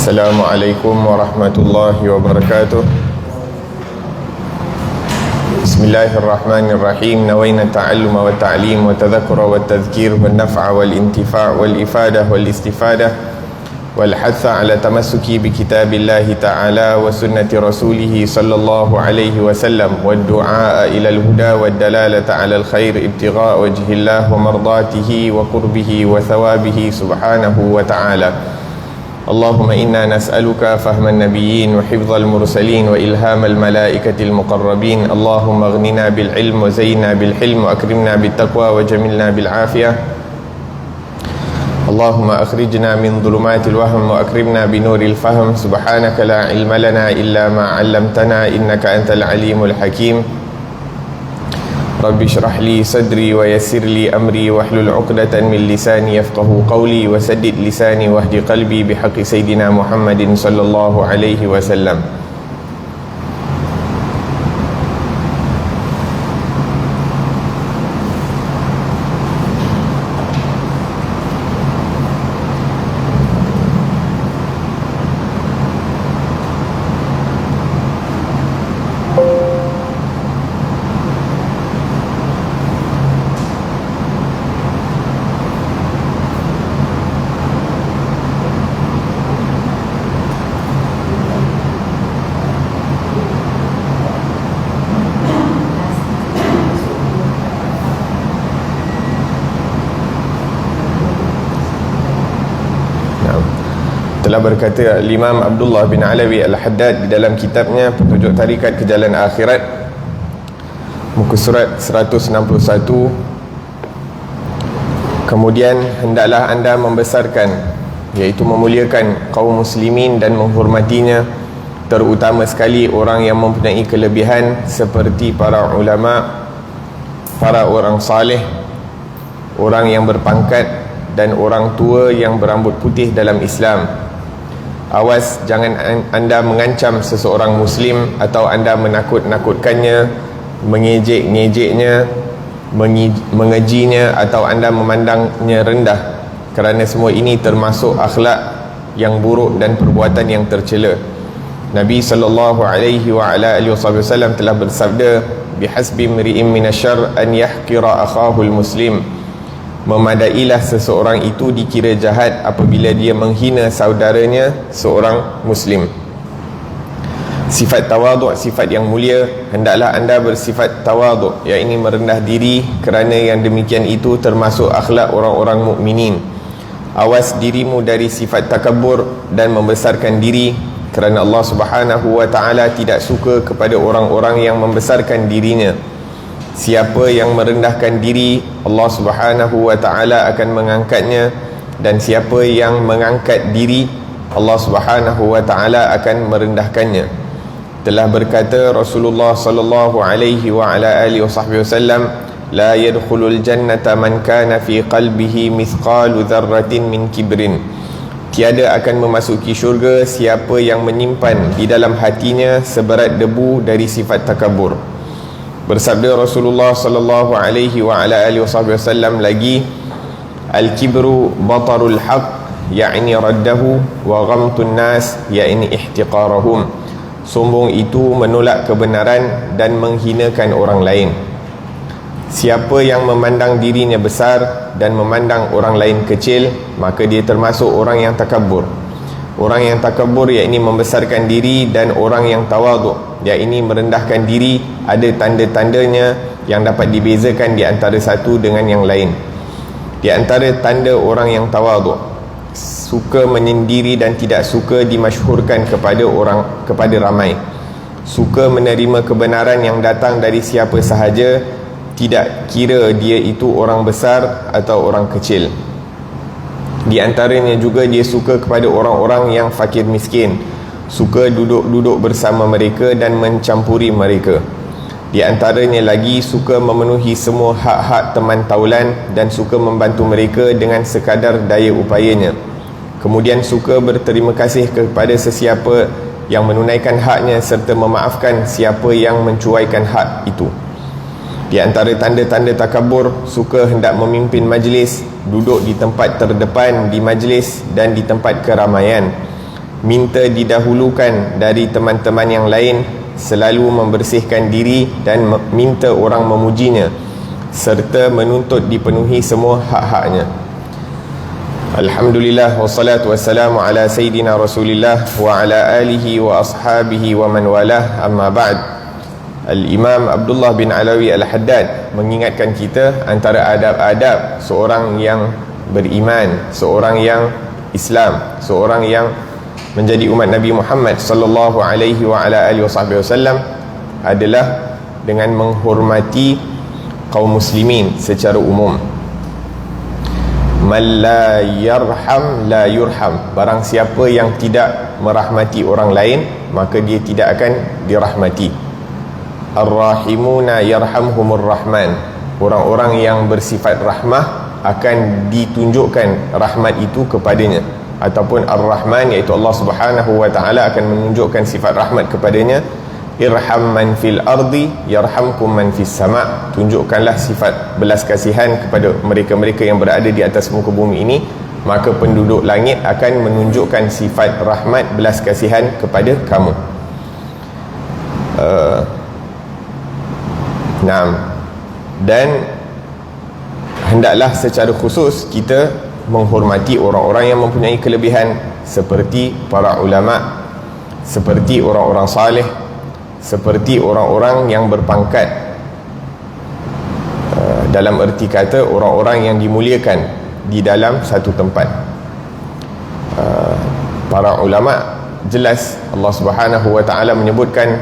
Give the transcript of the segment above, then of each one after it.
Assalamualaikum warahmatullahi wabarakatuh. Bismillahirrahmanirrahim. Nawayna ta'alluma wa ta'lim wa tadhakura wa tadhkir wa naf'a wal intifa' wal ifadah wal istifadah wal hatha ala tamassuki bi kitabillahi ta'ala wa sunnati rasulih sallallahu alaihi wasallam wa du'a ila al-huda wa dalalata ala al-khair ibtigha' wajhillah wa mardatihi wa qurbihi wa thawabihi subhanahu wa ta'ala. Allahumma inna nas'aluka fahman nabiyyin wa hifdzal mursalin wa ilhamal malaikatil muqarrabin. Allahumma aghnina bil ilm wa zayyinna bil hilm wa akrimna bit taqwa wa jamilna bil afiyah. Allahumma akhrijna min dhulumatil wahm wa akrimna bi nuril fahm. Subhanaka la ilma lana illa ma 'allamtana innaka antal alimul hakim. Rabbi shrah li sadri wa yassir li amri wahlul 'uqdatan min lisani yafqahu qawli wa saddid lisani wahdi qalbi bihaqqi sayidina Muhammadin sallallahu alaihi wasallam. Telah berkata Imam Abdullah bin Alawi Al-Haddad di dalam kitabnya Petunjuk Tarikat ke Jalan Akhirat, muka surat 161, kemudian hendaklah anda membesarkan, iaitu memuliakan kaum muslimin dan menghormatinya, terutama sekali orang yang mempunyai kelebihan seperti para ulama, para orang saleh, orang yang berpangkat dan orang tua yang berambut putih dalam Islam. Awas, jangan anda mengancam seseorang muslim atau anda menakut-nakutkannya, mengejek-ngejeknya, mengejinya atau anda memandangnya rendah, kerana semua ini termasuk akhlak yang buruk dan perbuatan yang tercela. Nabi sallallahu alaihi wa ala alihi wasallam telah bersabda, bihasbi mri'in minasyarr an yahqira akhahul muslim. Memadailah seseorang itu dikira jahat apabila dia menghina saudaranya seorang muslim. Sifat tawaduk, sifat yang mulia. Hendaklah anda bersifat tawaduk, iaitu merendah diri, kerana yang demikian itu termasuk akhlak orang-orang mukminin. Awas dirimu dari sifat takabur dan membesarkan diri, kerana Allah Subhanahu wa ta'ala tidak suka kepada orang-orang yang membesarkan dirinya. Siapa yang merendahkan diri, Allah Subhanahu wa ta'ala akan mengangkatnya, dan siapa yang mengangkat diri, Allah Subhanahu wa ta'ala akan merendahkannya. Telah berkata Rasulullah sallallahu alaihi wa ala alihi wasallam, la yadkhulul jannata man kana fi qalbihi mithqalu dzarratin min kibrin. Tiada akan memasuki syurga siapa yang menyimpan di dalam hatinya seberat debu dari sifat takabur. Bersabda Rasulullah sallallahu alaihi wa ala alihi wasallam lagi, al-kibru batarul haq, ya'ni raddahu, wa ghamtun nas, ya'ni ihtiqarahum. Sombong itu menolak kebenaran dan menghinakan orang lain. Siapa yang memandang dirinya besar dan memandang orang lain kecil, maka dia termasuk orang yang takabur. Orang yang takabur iaitu membesarkan diri, dan orang yang tawaduk iaitu merendahkan diri, ada tanda-tandanya yang dapat dibezakan di antara satu dengan yang lain. Di antara tanda orang yang tawaduk, suka menyendiri dan tidak suka dimasyhurkan kepada ramai, suka menerima kebenaran yang datang dari siapa sahaja, tidak kira dia itu orang besar atau orang kecil. Di antaranya juga dia suka kepada orang-orang yang fakir miskin, suka duduk-duduk bersama mereka dan mencampuri mereka. Di antaranya lagi suka memenuhi semua hak-hak teman taulan dan suka membantu mereka dengan sekadar daya upayanya. Kemudian suka berterima kasih kepada sesiapa yang menunaikan haknya serta memaafkan siapa yang mencuaikan hak itu. Di antara tanda-tanda takabur, suka hendak memimpin majlis, duduk di tempat terdepan di majlis dan di tempat keramaian. minta didahulukan dari teman-teman yang lain, selalu membersihkan diri dan minta orang memujinya, serta menuntut dipenuhi semua hak-haknya. Alhamdulillah, wassalatu wassalamu ala Sayyidina Rasulillah wa ala alihi wa ashabihi wa man walah, amma ba'd. Al-Imam Abdullah bin Alawi Al-Haddad mengingatkan kita antara adab-adab seorang yang beriman, seorang yang Islam, seorang yang menjadi umat Nabi Muhammad sallallahu alaihi wa ala alihi wasallam adalah dengan menghormati kaum muslimin secara umum. Man la yarham la yurham. Barang siapa yang tidak merahmati orang lain, maka dia tidak akan dirahmati. Ar-rahimuna yarhamhumur rahman. Orang-orang yang bersifat rahmah akan ditunjukkan rahmat itu kepadanya, ataupun Ar-Rahman, iaitu Allah Subhanahu wa taala akan menunjukkan sifat rahmat kepadanya. Irham man fil ardi yarhamkum man fis sama. Tunjukkanlah sifat belas kasihan kepada mereka-mereka yang berada di atas muka bumi ini, maka penduduk langit akan menunjukkan sifat rahmat belas kasihan kepada kamu. Dan hendaklah secara khusus kita menghormati orang-orang yang mempunyai kelebihan, seperti para ulama, seperti orang-orang saleh, seperti orang-orang yang berpangkat, dalam erti kata orang-orang yang dimuliakan di dalam satu tempat. Para ulama, jelas Allah Subhanahu wa taala menyebutkan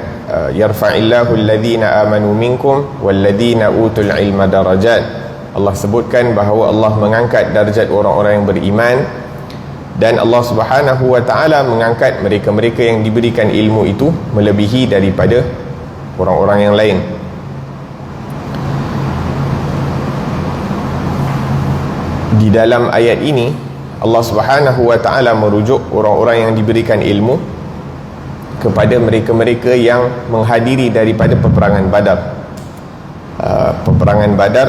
yarfa'illahu alladhina amanu minkum walladhina utul ilma darajat. Allah sebutkan bahawa Allah mengangkat darjat orang-orang yang beriman, dan Allah Subhanahu wa taala mengangkat mereka-mereka yang diberikan ilmu itu melebihi daripada orang-orang yang lain. Di dalam ayat ini Allah Subhanahu wa taala merujuk orang-orang yang diberikan ilmu kepada mereka-mereka yang menghadiri daripada peperangan Badar. Peperangan Badar,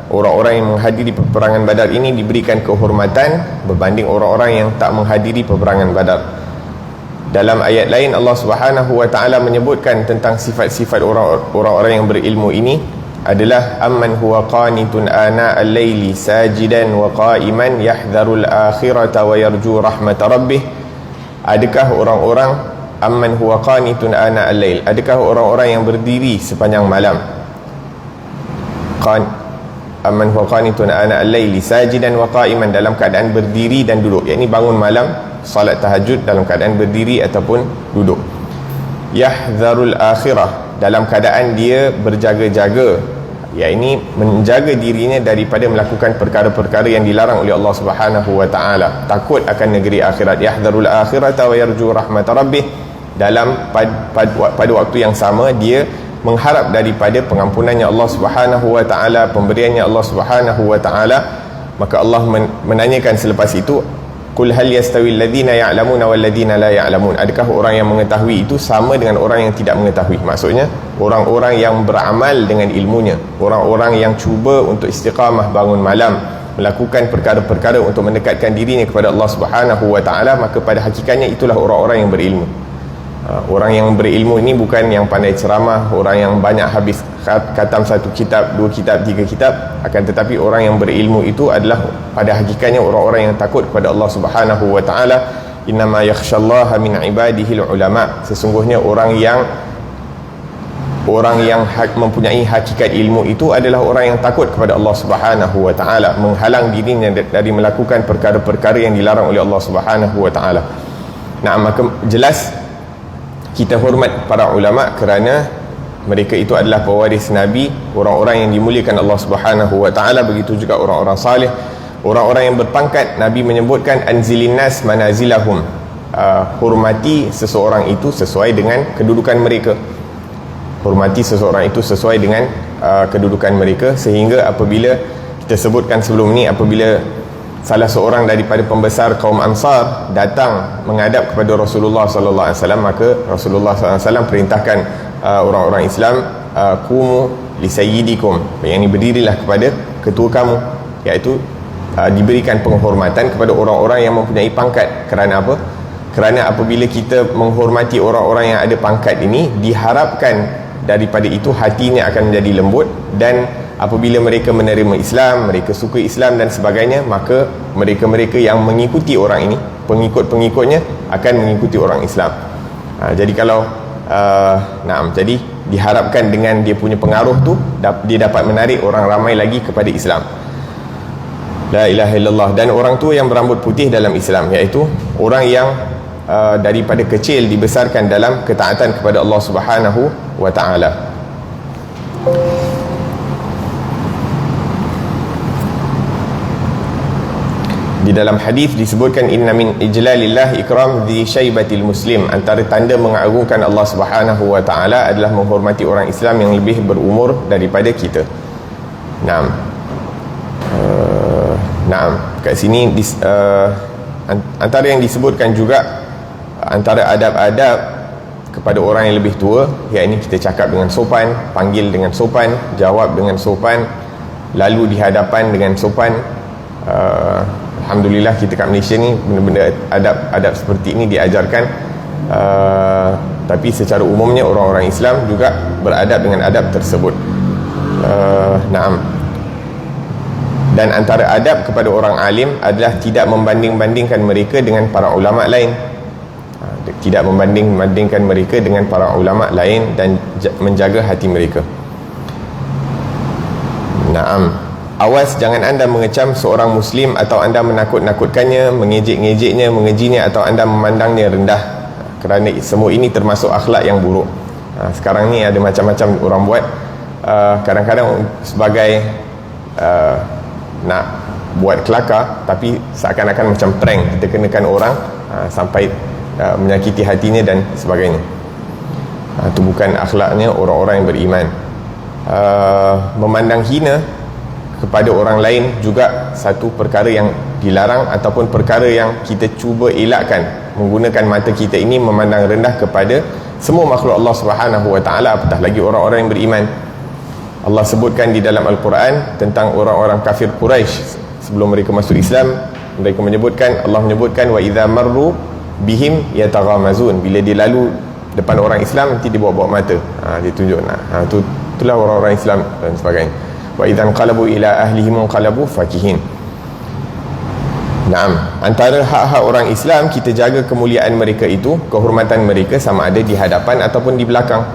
orang-orang yang menghadiri peperangan Badar ini diberikan kehormatan berbanding orang-orang yang tak menghadiri peperangan Badar. Dalam ayat lain Allah Subhanahu wa taala menyebutkan tentang sifat-sifat orang-orang yang berilmu ini adalah amman huwa qanitun ana al-laili sajidan wa qa'iman yahdharul akhirata wa yarju rahmat rabbih. Adakah orang-orang amman huwa qanitun ana al-lail, adakah orang-orang yang berdiri sepanjang malam? Amman huwa qanitun ana al-laili sajidan wa qa'iman, dalam keadaan berdiri dan duduk, yakni bangun malam salat tahajud dalam keadaan berdiri ataupun duduk. Yahdharul akhirah, dalam keadaan dia berjaga-jaga, yakni menjaga dirinya daripada melakukan perkara-perkara yang dilarang oleh Allah Subhanahu wa taala, takut akan negeri akhirat. Yahdharul akhirata wa yarju rahmat rabbih, dalam pada waktu yang sama dia mengharap daripada pengampunannya Allah Subhanahu wa taala, pemberiannya Allah Subhanahu wa taala. Maka Allah menanyakan selepas itu, qul hal yastawil ladzina ya'lamuna wal ladzina la ya'lamun, adakah orang yang mengetahui itu sama dengan orang yang tidak mengetahui? Maksudnya orang-orang yang beramal dengan ilmunya, orang-orang yang cuba untuk istiqamah bangun malam, melakukan perkara-perkara untuk mendekatkan dirinya kepada Allah Subhanahu wa taala, maka pada hakikatnya itulah orang-orang yang berilmu. Orang yang berilmu ini bukan yang pandai ceramah, orang yang banyak habis khatam satu kitab, dua kitab, tiga kitab, akan tetapi orang yang berilmu itu adalah pada hakikatnya orang-orang yang takut kepada Allah Subhanahu wa taala. Innama yakhshallaha min ibadihil ulama, sesungguhnya orang yang mempunyai hakikat ilmu itu adalah orang yang takut kepada Allah Subhanahu wa taala, menghalang dirinya dari melakukan perkara-perkara yang dilarang oleh Allah Subhanahu wa taala. Nah, maka jelas kita hormat para ulama kerana mereka itu adalah pewaris Nabi, orang-orang yang dimuliakan Allah Subhanahu wa taala. Begitu juga orang-orang salih, orang-orang yang berpangkat. Nabi menyebutkan anzilin nas manazilahum, hormati seseorang itu sesuai dengan kedudukan mereka. Hormati seseorang itu sesuai dengan kedudukan mereka, sehingga apabila kita sebutkan sebelum ni, apabila salah seorang daripada pembesar kaum Ansar datang menghadap kepada Rasulullah sallallahu alaihi wasallam, maka Rasulullah sallallahu alaihi wasallam perintahkan orang-orang Islam, qumu li sayyidikum, yang ini berdirilah kepada ketua kamu, iaitu diberikan penghormatan kepada orang-orang yang mempunyai pangkat. Kerana apa? Kerana apabila kita menghormati orang-orang yang ada pangkat ini, diharapkan daripada itu hatinya akan menjadi lembut, dan apabila mereka menerima Islam, mereka suka Islam dan sebagainya, maka mereka-mereka yang mengikuti orang ini, pengikut-pengikutnya akan mengikuti orang Islam. Jadi kalau jadi diharapkan dengan dia punya pengaruh tu, dia dapat menarik orang ramai lagi kepada Islam. La ilaha illallah. Dan orang tu yang berambut putih dalam Islam, iaitu orang yang daripada kecil dibesarkan dalam ketaatan kepada Allah Subhanahu wa ta'ala. Di dalam hadis disebutkan, inna min ijlalillah ikram dhi syaibatil muslim, antara tanda mengagungkan Allah Subhanahu wa ta'ala adalah menghormati orang Islam yang lebih berumur daripada kita. Kat sini antara yang disebutkan juga, antara adab-adab kepada orang yang lebih tua, iaitu kita cakap dengan sopan, panggil dengan sopan, jawab dengan sopan, lalu di hadapan dengan sopan. Alhamdulillah kita kat Malaysia ni benda-benda adab-adab seperti ini diajarkan, tapi secara umumnya orang-orang Islam juga beradab dengan adab tersebut. Dan antara adab kepada orang alim adalah tidak membanding-bandingkan mereka dengan para ulama lain, tidak membanding-bandingkan mereka dengan para ulama lain, dan menjaga hati mereka. Awas, jangan anda mengecam seorang muslim, atau anda menakut-nakutkannya, mengejek-ngejeknya, mengejinya, atau anda memandangnya rendah, kerana semua ini termasuk akhlak yang buruk. Sekarang ni ada macam-macam orang buat, kadang-kadang sebagai nak buat kelakar, tapi seakan-akan macam prank, kita kenakan orang sampai menyakiti hatinya dan sebagainya. Itu bukan akhlaknya orang-orang yang beriman. Memandang hina kepada orang lain juga satu perkara yang dilarang, ataupun perkara yang kita cuba elakkan. Menggunakan mata kita ini memandang rendah kepada semua makhluk Allah Subhanahu wa ta'ala, apatah lagi orang-orang yang beriman. Allah sebutkan di dalam Al-Quran tentang orang-orang kafir Quraisy sebelum mereka masuk Islam. Mereka menyebutkan, Allah menyebutkan, wa idza marru bihim yataghamazun, bila dia lalu depan orang Islam nanti dia bawa-bawa mata, dia tunjuk itulah orang-orang Islam dan sebagainya. Wa idzan qalabu ila ahlihim qalabu fakihin. Antara hak-hak orang Islam, kita jaga kemuliaan mereka itu, kehormatan mereka, sama ada di hadapan ataupun di belakang.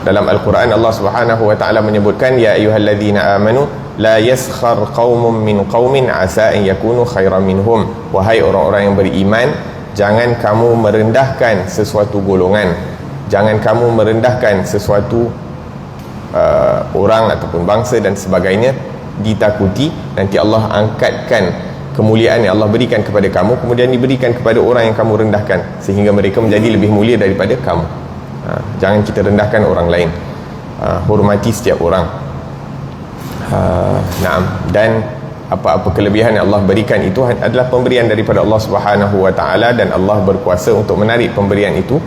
Dalam Al-Quran Allah Subhanahu wa ta'ala menyebutkan, ya ayyuhalladzina amanu la yaskhar qaumun min qaumin asa an yakunu khairan minhum. Wahai orang-orang yang beriman, jangan kamu merendahkan sesuatu golongan, jangan kamu merendahkan sesuatu orang ataupun bangsa dan sebagainya, ditakuti nanti Allah angkatkan kemuliaan yang Allah berikan kepada kamu, kemudian diberikan kepada orang yang kamu rendahkan, sehingga mereka menjadi lebih mulia daripada kamu. Jangan kita rendahkan orang lain, hormati setiap orang. Dan apa-apa kelebihan yang Allah berikan itu adalah pemberian daripada Allah Subhanahu wa ta'ala, dan Allah berkuasa untuk menarik pemberian itu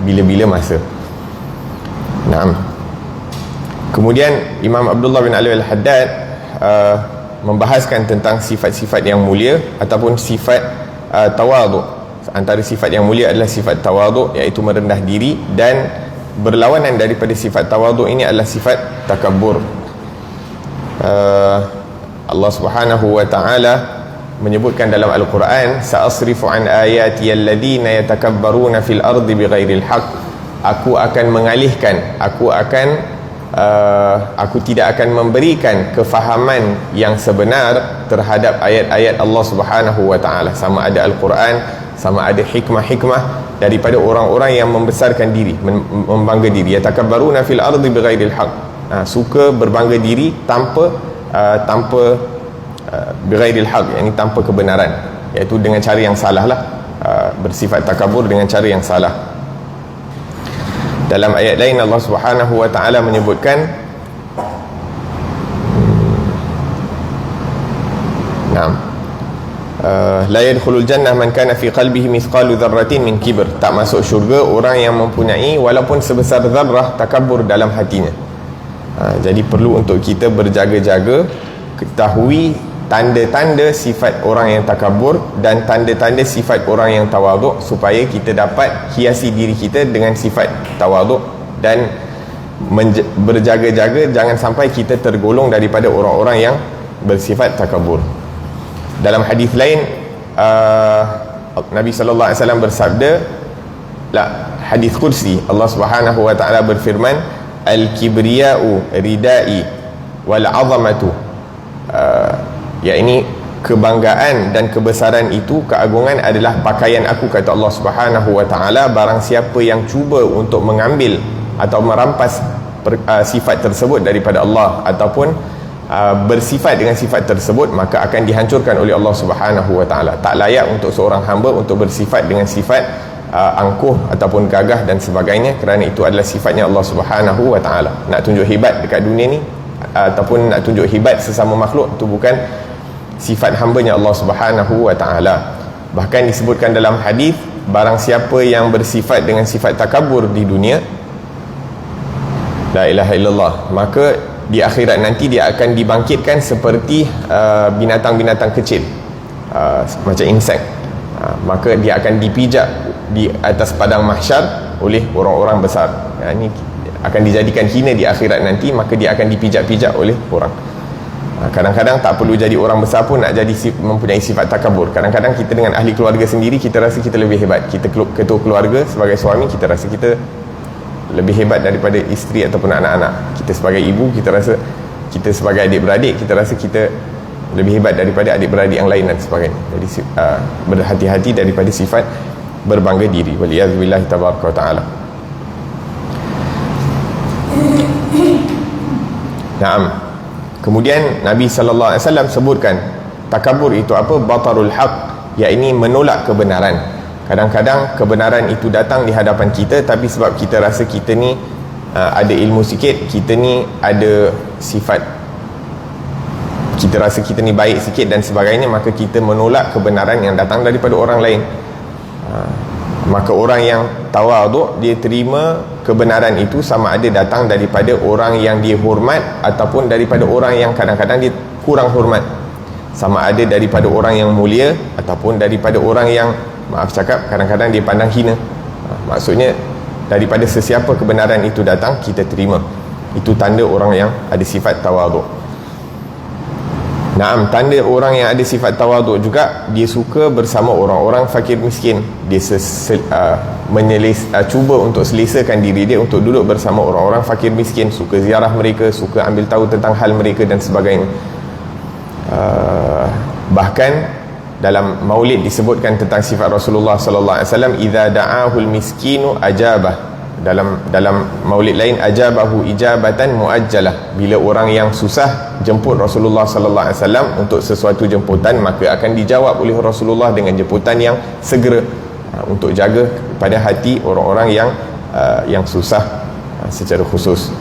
bila-bila masa. Kemudian Imam Abdullah bin Ali al-Haddad membahaskan tentang sifat-sifat yang mulia ataupun sifat tawaduk. Antara sifat yang mulia adalah sifat tawaduk, iaitu merendah diri, dan berlawanan daripada sifat tawaduk ini adalah sifat takabbur. Allah Subhanahu wa ta'ala menyebutkan dalam Al-Quran, sa'asrifu an ayati alladhina yatakabbaruna fil ardi bighairil haqq. Aku akan mengalihkan, aku tidak akan memberikan kefahaman yang sebenar terhadap ayat-ayat Allah Subhanahu wa ta'ala, sama ada Al-Quran, sama ada hikmah-hikmah, daripada orang-orang yang membesarkan diri, membangga diri. Yatakabbaruna fil ardi bighairil haqq, suka berbangga diri tanpa bighairil haqq, yakni tanpa kebenaran, iaitu dengan cara yang salah lah, bersifat takabur dengan cara yang salah. Dalam ayat lain Allah Subhanahu wa ta'ala menyebutkan, la yadkhulul jannah man kana fi qalbihi mithqalu dzarratin min kibr. Tak masuk syurga orang yang mempunyai walaupun sebesar zarrah takabur dalam hatinya. Jadi perlu untuk kita berjaga-jaga, ketahui tanda-tanda sifat orang yang takabur dan tanda-tanda sifat orang yang tawaduk, supaya kita dapat hiasi diri kita dengan sifat tawaduk dan berjaga-jaga jangan sampai kita tergolong daripada orang-orang yang bersifat takabur. Dalam hadis lain Nabi sallallahu alaihi wasallam bersabda, hadis qudsi, Allah Subhanahu wa taala berfirman, al-kibriya'u ridai wal 'azamatu, yakni kebanggaan dan kebesaran itu, keagungan adalah pakaian aku, kata Allah Subhanahu wa taala. Barang siapa yang cuba untuk mengambil atau merampas sifat tersebut daripada Allah ataupun bersifat dengan sifat tersebut, maka akan dihancurkan oleh Allah Subhanahu wa taala. Tak layak untuk seorang hamba untuk bersifat dengan sifat angkuh ataupun gagah dan sebagainya, kerana itu adalah sifatnya Allah Subhanahu wa taala. Nak tunjuk hebat dekat dunia ni ataupun nak tunjuk hebat sesama makhluk, itu bukan sifat hambanya Allah Subhanahu wa taala. Bahkan disebutkan dalam hadis, barang siapa yang bersifat dengan sifat takabur di dunia, la ilaha illallah, maka di akhirat nanti dia akan dibangkitkan seperti binatang-binatang kecil, macam insek. Maka dia akan dipijak di atas padang mahsyar oleh orang-orang besar. Ini akan dijadikan hina di akhirat nanti, maka dia akan dipijak-pijak oleh orang. Kadang-kadang tak perlu jadi orang besar pun nak jadi mempunyai sifat takabur. Kadang-kadang kita dengan ahli keluarga sendiri, kita rasa kita lebih hebat. Kita ketua keluarga sebagai suami, kita rasa kita lebih hebat daripada isteri ataupun anak-anak. Kita sebagai ibu, kita rasa, kita sebagai adik-beradik, kita rasa kita lebih hebat daripada adik-beradik yang lain dan sebagainya. Jadi berhati-hati daripada sifat berbangga diri. Waliyadzubillahi tabaraka wa ta'ala. Naam. Kemudian Nabi sallallahu alaihi wasallam sebutkan takabur itu apa? Batarul haq, yakni menolak kebenaran. Kadang-kadang kebenaran itu datang di hadapan kita, tapi sebab kita rasa kita ni ada ilmu sikit, kita ni ada sifat, kita rasa kita ni baik sikit dan sebagainya, maka kita menolak kebenaran yang datang daripada orang lain. Maka orang yang tawaduk, dia terima kebenaran itu sama ada datang daripada orang yang dia hormat ataupun daripada orang yang kadang-kadang dia kurang hormat, sama ada daripada orang yang mulia ataupun daripada orang yang, maaf cakap, kadang-kadang dia pandang hina. Maksudnya daripada sesiapa kebenaran itu datang, kita terima. Itu tanda orang yang ada sifat tawaduk. Naam, tanda orang yang ada sifat tawaduk juga, dia suka bersama orang-orang fakir miskin. Dia cuba untuk selesakan diri dia untuk duduk bersama orang-orang fakir miskin, suka ziarah mereka, suka ambil tahu tentang hal mereka dan sebagainya. Bahkan dalam maulid disebutkan tentang sifat Rasulullah sallallahu alaihi wasallam, idza da'ahul miskinu ajabah. Dalam maulid lain, ajabahu ijabatan muajjalah. Bila orang yang susah jemput Rasulullah sallallahu alaihi wasallam untuk sesuatu jemputan, maka akan dijawab oleh Rasulullah dengan jemputan yang segera, untuk jaga pada hati orang-orang yang susah secara khusus.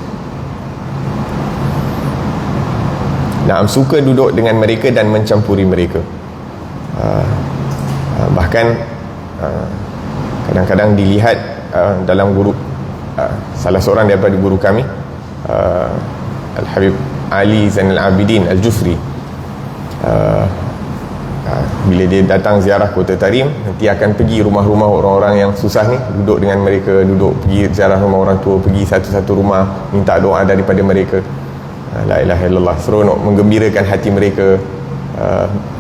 Suka duduk dengan mereka dan mencampuri mereka. Bahkan kadang-kadang dilihat dalam guru, salah seorang daripada guru kami, Al-Habib Ali Zainal Abidin Al-Jufri, bila dia datang ziarah Kota Tarim, nanti akan pergi rumah-rumah orang-orang yang susah ni, duduk dengan mereka, pergi ziarah rumah orang tua, pergi satu-satu rumah, minta doa daripada mereka. La ilaha illallah, seronok, menggembirakan hati mereka.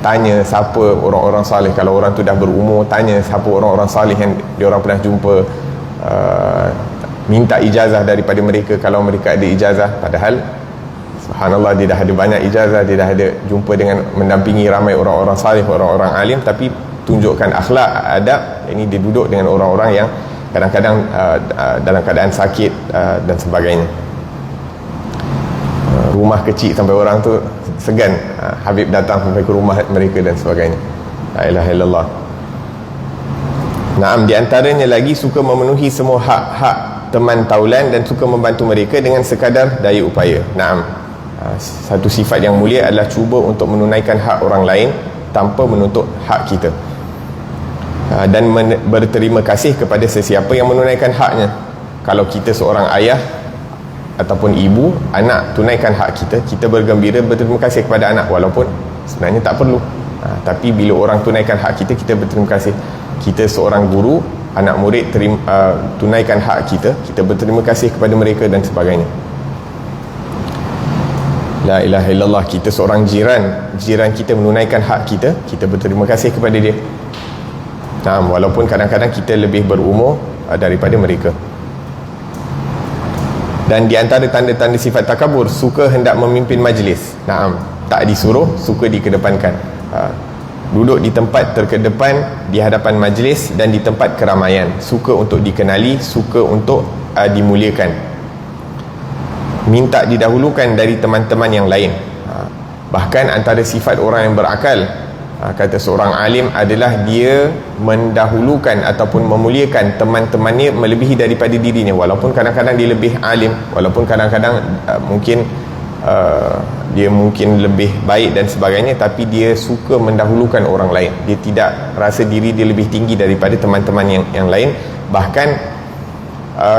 Tanya siapa orang-orang salih, kalau orang tu dah berumur, tanya siapa orang-orang salih yang diorang pernah jumpa. Minta ijazah daripada mereka kalau mereka ada ijazah, padahal subhanallah dia dah ada banyak ijazah, dia dah ada jumpa dengan, mendampingi ramai orang-orang salih, orang-orang alim, tapi tunjukkan akhlak, adab. Ini dia duduk dengan orang-orang yang kadang-kadang dalam keadaan sakit dan sebagainya. Rumah kecil sampai orang tu segan Habib datang sampai ke rumah mereka dan sebagainya. La ilaha illallah. Naam, di antaranya lagi suka memenuhi semua hak-hak teman taulan dan suka membantu mereka dengan sekadar daya upaya. Naam, satu sifat yang mulia adalah cuba untuk menunaikan hak orang lain tanpa menuntut hak kita, dan berterima kasih kepada sesiapa yang menunaikan haknya. Kalau kita seorang ayah ataupun ibu, anak tunaikan hak kita, kita bergembira, berterima kasih kepada anak, walaupun sebenarnya tak perlu. Tapi bila orang tunaikan hak kita, kita berterima kasih. Kita seorang guru, anak murid tunaikan hak kita, kita berterima kasih kepada mereka dan sebagainya. La ilaha illallah. Kita seorang jiran kita menunaikan hak kita, kita berterima kasih kepada dia. Walaupun kadang-kadang kita lebih berumur daripada mereka. Dan di antara tanda-tanda sifat takabur, suka hendak memimpin majlis. Tak disuruh, suka dikedepankan. Duduk di tempat terkedepan di hadapan majlis dan di tempat keramaian, suka untuk dikenali, suka untuk dimuliakan, minta didahulukan dari teman-teman yang lain. Bahkan antara sifat orang yang berakal, kata seorang alim, adalah dia mendahulukan ataupun memuliakan teman-temannya melebihi daripada dirinya. Walaupun kadang-kadang dia lebih alim, walaupun kadang-kadang mungkin dia mungkin lebih baik dan sebagainya, tapi dia suka mendahulukan orang lain. Dia tidak rasa diri dia lebih tinggi daripada teman-teman yang lain. Bahkan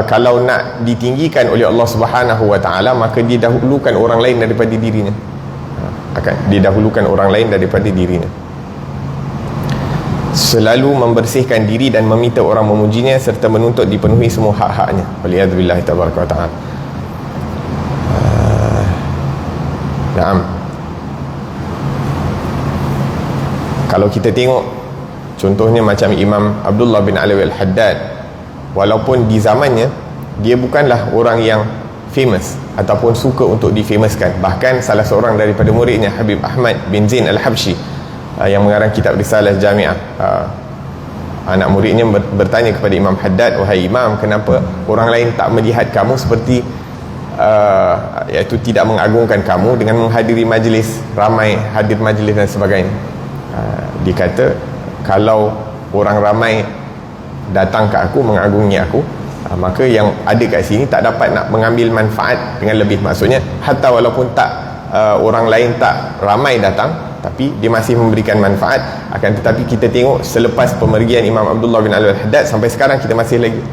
kalau nak ditinggikan oleh Allah Subhanahu Wa Taala, maka dia dahulukan orang lain daripada dirinya. Dia dahulukan orang lain daripada dirinya. Selalu membersihkan diri dan meminta orang memujinya serta menuntut dipenuhi semua hak-haknya. Waliyadzubillah tabaraka wa ta'ala. Kalau kita tengok contohnya macam Imam Abdullah bin Alawi Al-Haddad, walaupun di zamannya dia bukanlah orang yang famous ataupun suka untuk difamouskan. Bahkan salah seorang daripada muridnya, Habib Ahmad bin Zain Al-Habsyi, yang mengarang kitab Risalah Jami'ah, anak muridnya bertanya kepada Imam Haddad, wahai Imam, kenapa orang lain tak melihat kamu seperti iaitu tidak mengagungkan kamu dengan menghadiri majlis, ramai hadir majlis dan sebagainya. Dia kata, kalau orang ramai datang ke aku, mengagungi aku, maka yang ada kat sini tak dapat nak mengambil manfaat dengan lebih. Maksudnya hatta walaupun tak orang lain tak ramai datang, tapi dia masih memberikan manfaat. Akan tetapi kita tengok selepas pemergian Imam Abdullah bin Alawi Al-Haddad sampai sekarang kita masih lagi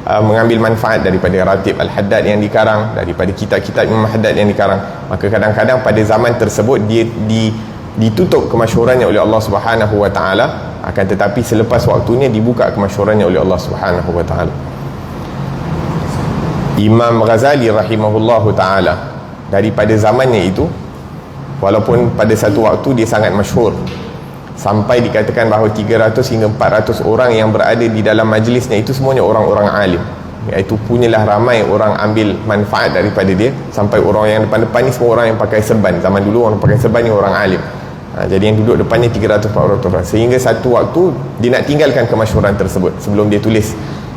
mengambil manfaat daripada Ratib Al-Haddad yang dikarang, daripada kitab-kitab Imam Haddad yang dikarang. Maka kadang-kadang pada zaman tersebut dia ditutup kemasyhurannya oleh Allah Subhanahu Wa Taala, akan tetapi selepas waktunya dibuka kemasyhurannya oleh Allah Subhanahu Wa Taala. Imam Ghazali rahimahullahu taala, daripada zamannya itu, walaupun pada satu waktu dia sangat masyhur, sampai dikatakan bahawa 300 hingga 400 orang yang berada di dalam majlisnya itu semuanya orang-orang alim, iaitu punyalah ramai orang ambil manfaat daripada dia, sampai orang yang depan-depan ni semua orang yang pakai serban. Zaman dulu orang pakai serban ni orang alim. Jadi yang duduk depannya 300-400 orang, sehingga satu waktu dia nak tinggalkan kemasyhuran tersebut sebelum dia tulis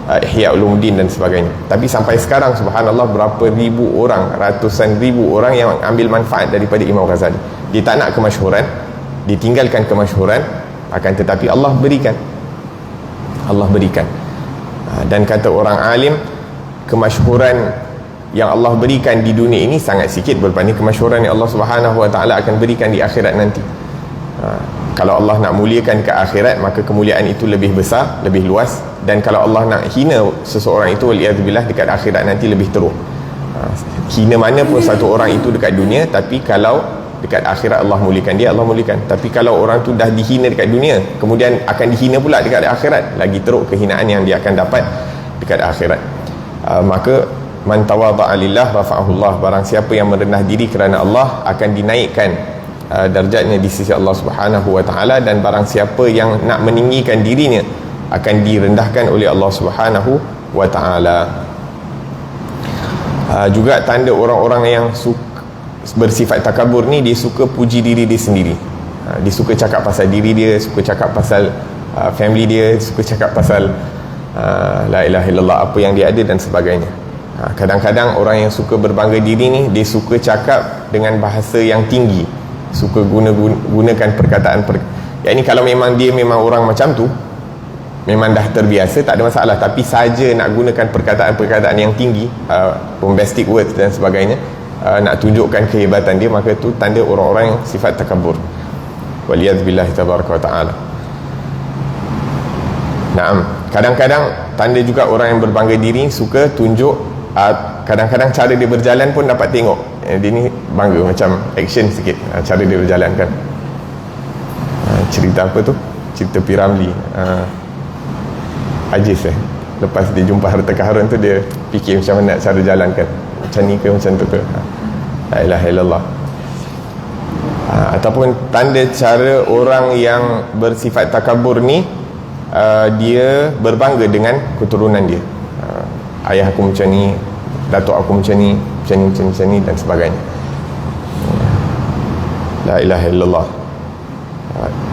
Ihya Ulumuddin dan sebagainya. Tapi sampai sekarang subhanallah, berapa ribu orang, ratusan ribu orang yang ambil manfaat daripada Imam Ghazali. Dia tak nak kemasyhuran, dia tinggalkan kemasyhuran, akan tetapi Allah berikan. Dan kata orang alim, kemasyhuran yang Allah berikan di dunia ini sangat sikit berbanding kemasyhuran yang Allah Subhanahu Wa Taala akan berikan di akhirat nanti. Kalau Allah nak muliakan ke akhirat, maka kemuliaan itu lebih besar, lebih luas. Dan kalau Allah nak hina seseorang itu, waliyadzubillah, dekat akhirat nanti lebih teruk. Hina mana pun satu orang itu dekat dunia, tapi kalau dekat akhirat Allah muliakan dia, Allah muliakan. Tapi kalau orang tu dah dihina dekat dunia, kemudian akan dihina pula dekat akhirat, lagi teruk kehinaan yang dia akan dapat dekat akhirat. Maka man tawadha'a lillah rafa'ahu Allah. Barang siapa yang merendah diri kerana Allah, akan dinaikkan darjatnya di sisi Allah Subhanahu Wa Taala. Dan barang siapa yang nak meninggikan dirinya, akan direndahkan oleh Allah Subhanahu Wa Taala. Juga tanda orang-orang yang bersifat takabur ni, dia suka puji diri dia sendiri. Dia suka cakap pasal diri dia, suka cakap pasal family dia, suka cakap pasal la ilaha illallah, apa yang dia ada dan sebagainya. Kadang-kadang orang yang suka berbangga diri ni, dia suka cakap dengan bahasa yang tinggi, suka gunakan perkataan yang ni. Kalau memang dia memang orang macam tu, memang dah terbiasa, tak ada masalah. Tapi saja nak gunakan perkataan-perkataan yang tinggi, bombastic words dan sebagainya, nak tunjukkan kehebatan dia, maka tu tanda orang-orang yang sifat takabur. Waliyadzubillah tabaraka wa ta'ala. Kadang-kadang tanda juga orang yang berbangga diri suka tunjuk, kadang-kadang cara dia berjalan pun dapat tengok, dia ni bangga, macam action sikit cara dia berjalan kan. cerita apa tu, cerita Piramli, Ajis lepas dia jumpa harta karun tu, dia fikir macam mana cara jalankan, macam ni ke macam tu ke. La ilaha illallah. Ataupun tanda cara orang yang bersifat takabur ni, dia berbangga dengan keturunan dia. Ayah aku macam ni, datuk aku macam ni, macam ni dan sebagainya. La ilaha illallah.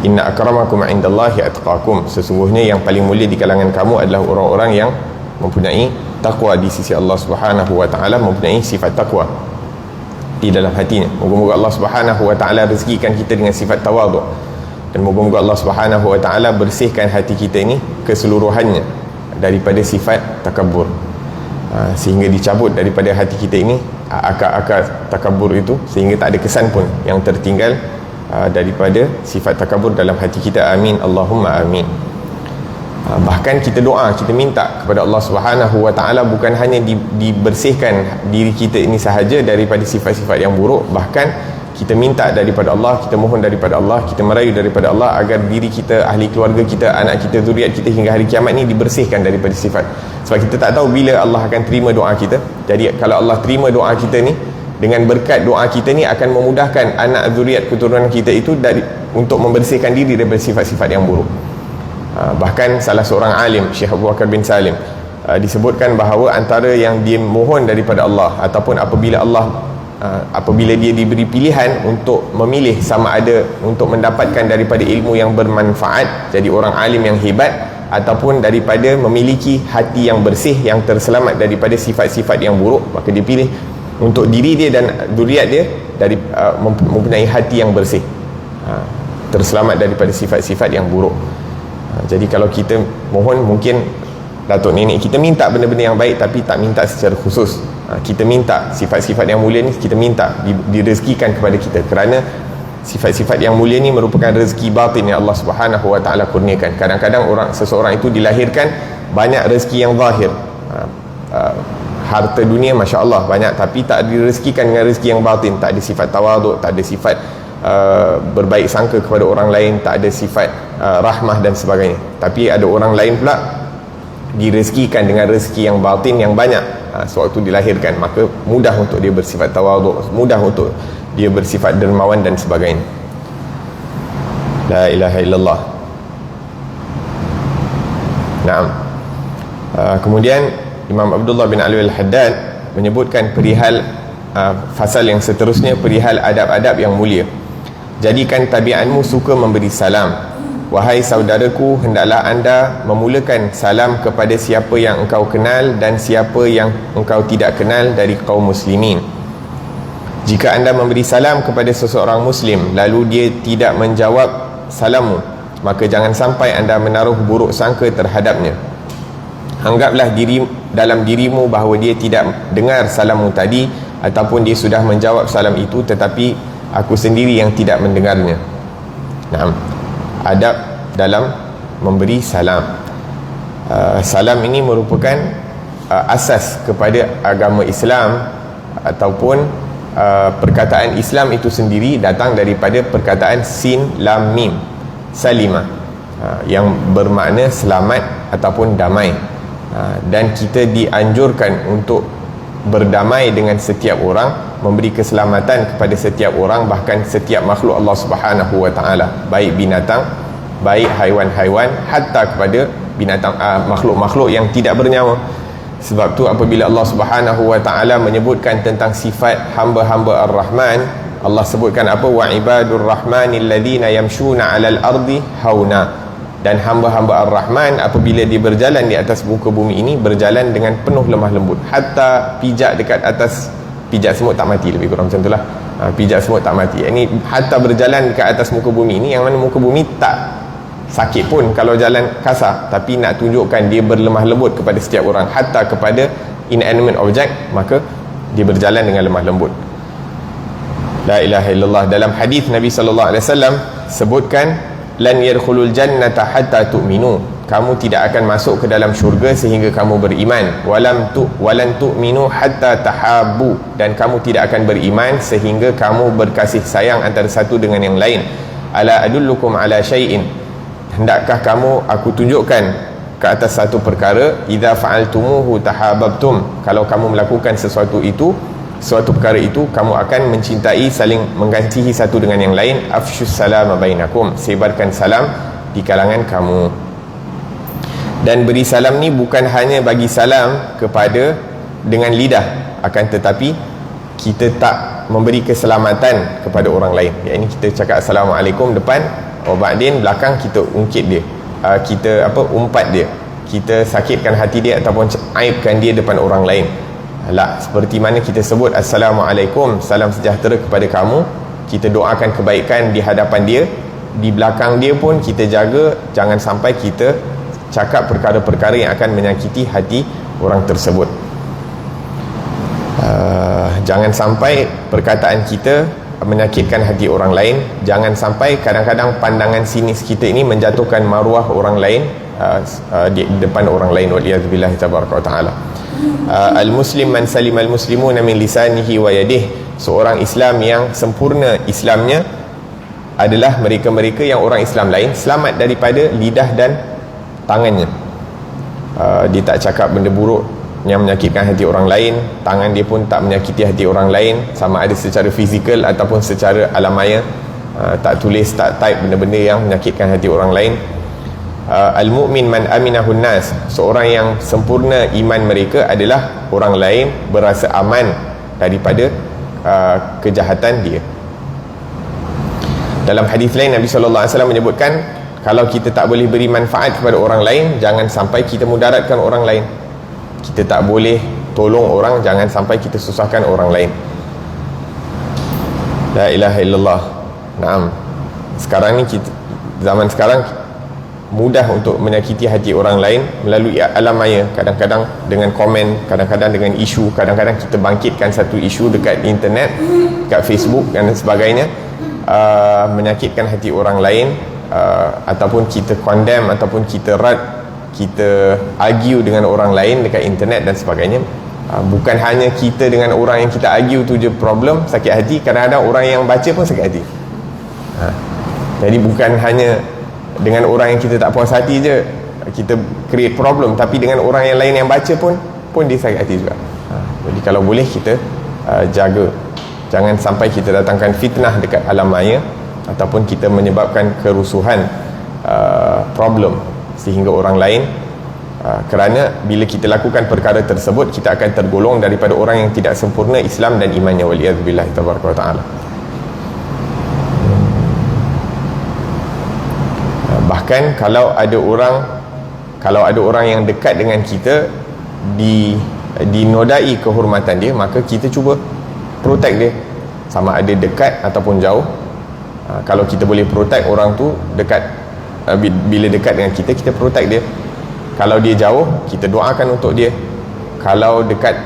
Inna akramakum indallahi atqakum. Sesungguhnya yang paling mulia di kalangan kamu adalah orang-orang yang mempunyai takwa di sisi Allah Subhanahu wa taala, mempunyai sifat takwa di dalam hatinya. Moga-moga Allah Subhanahu wa taala rezekikan kita dengan sifat tawaduk, dan moga-moga Allah Subhanahu wa taala bersihkan hati kita ini keseluruhannya daripada sifat takabur, sehingga dicabut daripada hati kita ini akar-akar takabur itu, sehingga tak ada kesan pun yang tertinggal daripada sifat takabur dalam hati kita. Amin, Allahumma amin. Bahkan kita doa, kita minta kepada Allah Subhanahu wa taala bukan hanya dibersihkan diri kita ini sahaja daripada sifat-sifat yang buruk, bahkan kita minta daripada Allah, kita mohon daripada Allah, kita merayu daripada Allah agar diri kita, ahli keluarga kita, anak kita, zuriat kita hingga hari kiamat ni dibersihkan daripada sifat. Sebab kita tak tahu bila Allah akan terima doa kita. Jadi kalau Allah terima doa kita ni, dengan berkat doa kita ni akan memudahkan anak zuriat keturunan kita itu untuk membersihkan diri daripada sifat-sifat yang buruk. Bahkan salah seorang alim, Syekh Abu Bakar bin Salim, disebutkan bahawa antara yang dia mohon daripada Allah, ataupun apabila dia diberi pilihan untuk memilih sama ada untuk mendapatkan daripada ilmu yang bermanfaat, jadi orang alim yang hebat, ataupun daripada memiliki hati yang bersih, yang terselamat daripada sifat-sifat yang buruk, maka dia pilih untuk diri dia dan zuriat dia dari mempunyai hati yang bersih, terselamat daripada sifat-sifat yang buruk. Jadi kalau kita mohon, mungkin datuk nenek kita minta benda-benda yang baik tapi tak minta secara khusus. Kita minta sifat-sifat yang mulia ni, kita minta direzekikan kepada kita, kerana sifat-sifat yang mulia ni merupakan rezeki batin yang Allah Subhanahu wa taala kurniakan. Kadang-kadang seseorang itu dilahirkan banyak rezeki yang zahir, harta dunia masya-Allah banyak, tapi tak direzekikan dengan rezeki yang batin, tak ada sifat tawaduk, tak ada sifat berbaik sangka kepada orang lain, tak ada sifat rahmah dan sebagainya. Tapi ada orang lain pula direzekikan dengan rezeki yang batin yang banyak sewaktu dilahirkan, maka mudah untuk dia bersifat tawaduk, mudah untuk dia bersifat dermawan dan sebagainya. La ilaha illallah. Naam. Kemudian Imam Abdullah bin Ali al-Haddad menyebutkan perihal fasal yang seterusnya, perihal adab-adab yang mulia. Jadikan tabiatmu suka memberi salam. Wahai saudaraku, hendaklah anda memulakan salam kepada siapa yang engkau kenal dan siapa yang engkau tidak kenal dari kaum muslimin. Jika anda memberi salam kepada seseorang muslim lalu dia tidak menjawab salammu, maka jangan sampai anda menaruh buruk sangka terhadapnya. Anggaplah dalam dirimu bahawa dia tidak dengar salammu tadi, ataupun dia sudah menjawab salam itu tetapi aku sendiri yang tidak mendengarnya. Nah, adab dalam memberi salam. Salam ini merupakan asas kepada agama Islam, ataupun perkataan Islam itu sendiri datang daripada perkataan sin lam mim, salimah, yang bermakna selamat ataupun damai. Dan kita dianjurkan untuk berdamai dengan setiap orang, memberi keselamatan kepada setiap orang, bahkan setiap makhluk Allah Subhanahu wa taala, baik binatang, baik haiwan-haiwan, hatta kepada binatang, makhluk-makhluk yang tidak bernyawa. Sebab tu apabila Allah Subhanahu wa taala menyebutkan tentang sifat hamba-hamba Ar-Rahman, Allah sebutkan apa? Wa ibadur rahmanil ladzina yamshuna 'alal ardi hauna. Dan hamba-hamba Ar-Rahman apabila dia berjalan di atas muka bumi ini, berjalan dengan penuh lemah lembut, hatta pijak dekat atas, pijak semut tak mati, lebih kurang macam itulah. Pijak semut tak mati, ini hatta berjalan dekat atas muka bumi ini, yang mana muka bumi tak sakit pun kalau jalan kasar, tapi nak tunjukkan dia berlemah lembut kepada setiap orang, hatta kepada inanimate object, maka dia berjalan dengan lemah lembut. La ilaha illallah. Dalam hadis Nabi sallallahu alaihi wasallam sebutkan, lan yadkhulul jannata hatta tu'minu, kamu tidak akan masuk ke dalam syurga sehingga kamu beriman. Walan tu'minu hatta tahabbu, dan kamu tidak akan beriman sehingga kamu berkasih sayang antara satu dengan yang lain. ala adullukum ala syai'in, hendakkah kamu aku tunjukkan ke atas satu perkara, idza fa'altumuhu tahabbtum, kalau kamu melakukan sesuatu perkara itu kamu akan mencintai, saling mengasihi satu dengan yang lain. Afshus salama bainakum, sebarkan salam di kalangan kamu. Dan beri salam ni bukan hanya bagi salam kepada dengan lidah, akan tetapi kita tak memberi keselamatan kepada orang lain. Yang ini kita cakap assalamualaikum depan, ba'din belakang kita ungkit dia, kita umpat dia, kita sakitkan hati dia ataupun aibkan dia depan orang lain. Seperti mana kita sebut assalamualaikum, salam sejahtera kepada kamu, kita doakan kebaikan di hadapan dia, di belakang dia pun kita jaga jangan sampai kita cakap perkara-perkara yang akan menyakiti hati orang tersebut. Jangan sampai perkataan kita menyakitkan hati orang lain. Jangan sampai kadang-kadang pandangan sinis kita ini menjatuhkan maruah orang lain di depan orang lain. Waliyadzubillah tabaraka wa ta'ala. Al-muslim man salima al-muslimuna min lisanihi wa yadihi, seorang Islam yang sempurna Islamnya adalah mereka-mereka yang orang Islam lain selamat daripada lidah dan tangannya. Dia tak cakap benda buruk yang menyakitkan hati orang lain, tangan dia pun tak menyakiti hati orang lain, sama ada secara fizikal ataupun secara alamaya, tak tulis, tak type benda-benda yang menyakitkan hati orang lain. Al-mu'min man aminahun nas, seorang yang sempurna iman mereka adalah orang lain berasa aman daripada kejahatan dia. Dalam hadis lain Nabi SAW menyebutkan, kalau kita tak boleh beri manfaat kepada orang lain, jangan sampai kita mudaratkan orang lain. Kita tak boleh tolong orang, jangan sampai kita susahkan orang lain. La ilaha illallah. Naam. Sekarang ni zaman sekarang mudah untuk menyakiti hati orang lain melalui alam maya, kadang-kadang dengan komen, kadang-kadang dengan isu, kadang-kadang kita bangkitkan satu isu dekat internet, dekat Facebook dan sebagainya, menyakitkan hati orang lain, ataupun kita condemn ataupun kita rad, kita argue dengan orang lain dekat internet dan sebagainya. Bukan hanya kita dengan orang yang kita argue tu je problem, sakit hati, kadang-kadang orang yang baca pun sakit hati. Jadi bukan hanya dengan orang yang kita tak puas hati je kita create problem, tapi dengan orang yang lain yang baca pun dia sakit hati juga. Jadi kalau boleh kita jaga, jangan sampai kita datangkan fitnah dekat alam maya ataupun kita menyebabkan kerusuhan, problem sehingga orang lain, kerana bila kita lakukan perkara tersebut kita akan tergolong daripada orang yang tidak sempurna Islam dan imannya. Waliyadzubillah tabaraka wa ta'ala. Bahkan kalau ada orang yang dekat dengan kita dinodai kehormatan dia, maka kita cuba protect dia, sama ada dekat ataupun jauh. Kalau kita boleh protect orang tu dekat, bila dekat dengan kita, kita protect dia. Kalau dia jauh, kita doakan untuk dia. Kalau dekat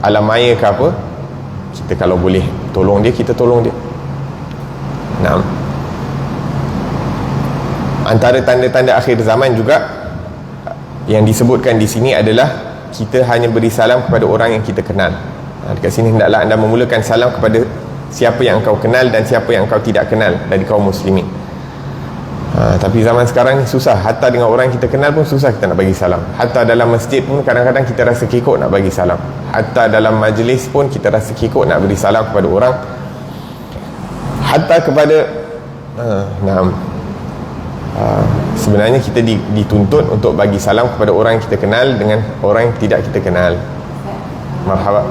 alam maya ke apa, kita kalau boleh tolong dia, kita tolong dia. Nah, antara tanda-tanda akhir zaman juga yang disebutkan di sini adalah kita hanya beri salam kepada orang yang kita kenal. Dekat sini hendaklah anda memulakan salam kepada siapa yang engkau kenal dan siapa yang engkau tidak kenal dari kaum muslimin. Tapi zaman sekarang ni susah, hatta dengan orang yang kita kenal pun susah kita nak bagi salam. Hatta dalam masjid pun kadang-kadang kita rasa kekok nak bagi salam. Hatta dalam majlis pun kita rasa kekok nak beri salam kepada orang. Hatta kepada sebenarnya kita dituntut untuk bagi salam kepada orang yang kita kenal dengan orang yang tidak kita kenal. Marhaba.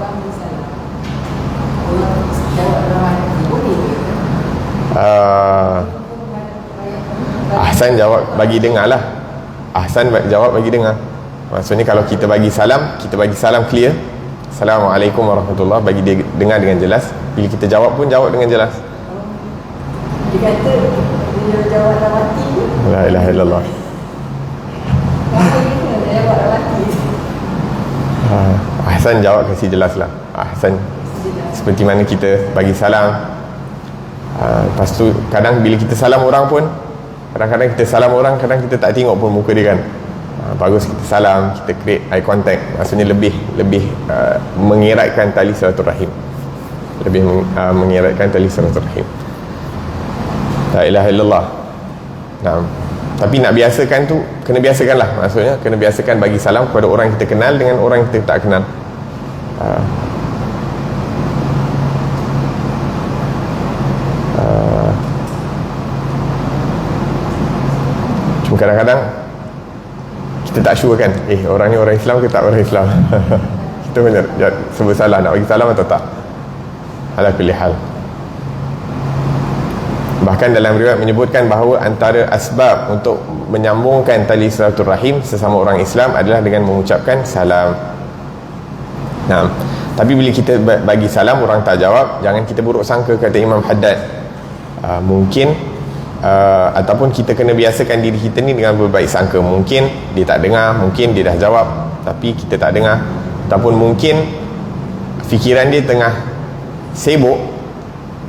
Ahsan jawab bagi dengar lah. Ahsan jawab bagi dengar. Maksudnya kalau kita bagi salam clear, Assalamualaikum warahmatullahi, bagi dia dengar dengan jelas. Bila kita jawab pun jawab dengan jelas. Dia kata dia jawab lawati. La ilaha illallah. Ahsan jawab kasi jelas lah. Ahsan seperti mana kita bagi salam. Lepas tu kadang bila kita salam orang pun, kadang-kadang kita salam orang, kadang kita tak tengok pun muka dia kan. Bagus kita salam, kita create eye contact, maksudnya lebih mengeratkan tali silaturahim, lebih mengeratkan tali silaturahim. La ilaha illallah. Nah, tapi nak biasakan tu, kena biasakan lah. Maksudnya kena biasakan bagi salam kepada orang kita kenal dengan orang kita tak kenal. Cuma kadang-kadang kita tak sure kan, orang ni orang Islam ke tak orang Islam. Kita benar sebut salah, nak bagi salam atau tak. Ala kulli hal. Bahkan dalam riwayat menyebutkan bahawa antara asbab untuk menyambungkan tali silaturahim sesama orang Islam adalah dengan mengucapkan salam. Nah, tapi bila kita bagi salam orang tak jawab, jangan kita buruk sangka, kata Imam Haddad. Mungkin ataupun kita kena biasakan diri kita ni dengan berbaik sangka. Mungkin dia tak dengar, mungkin dia dah jawab tapi kita tak dengar, ataupun mungkin fikiran dia tengah sibuk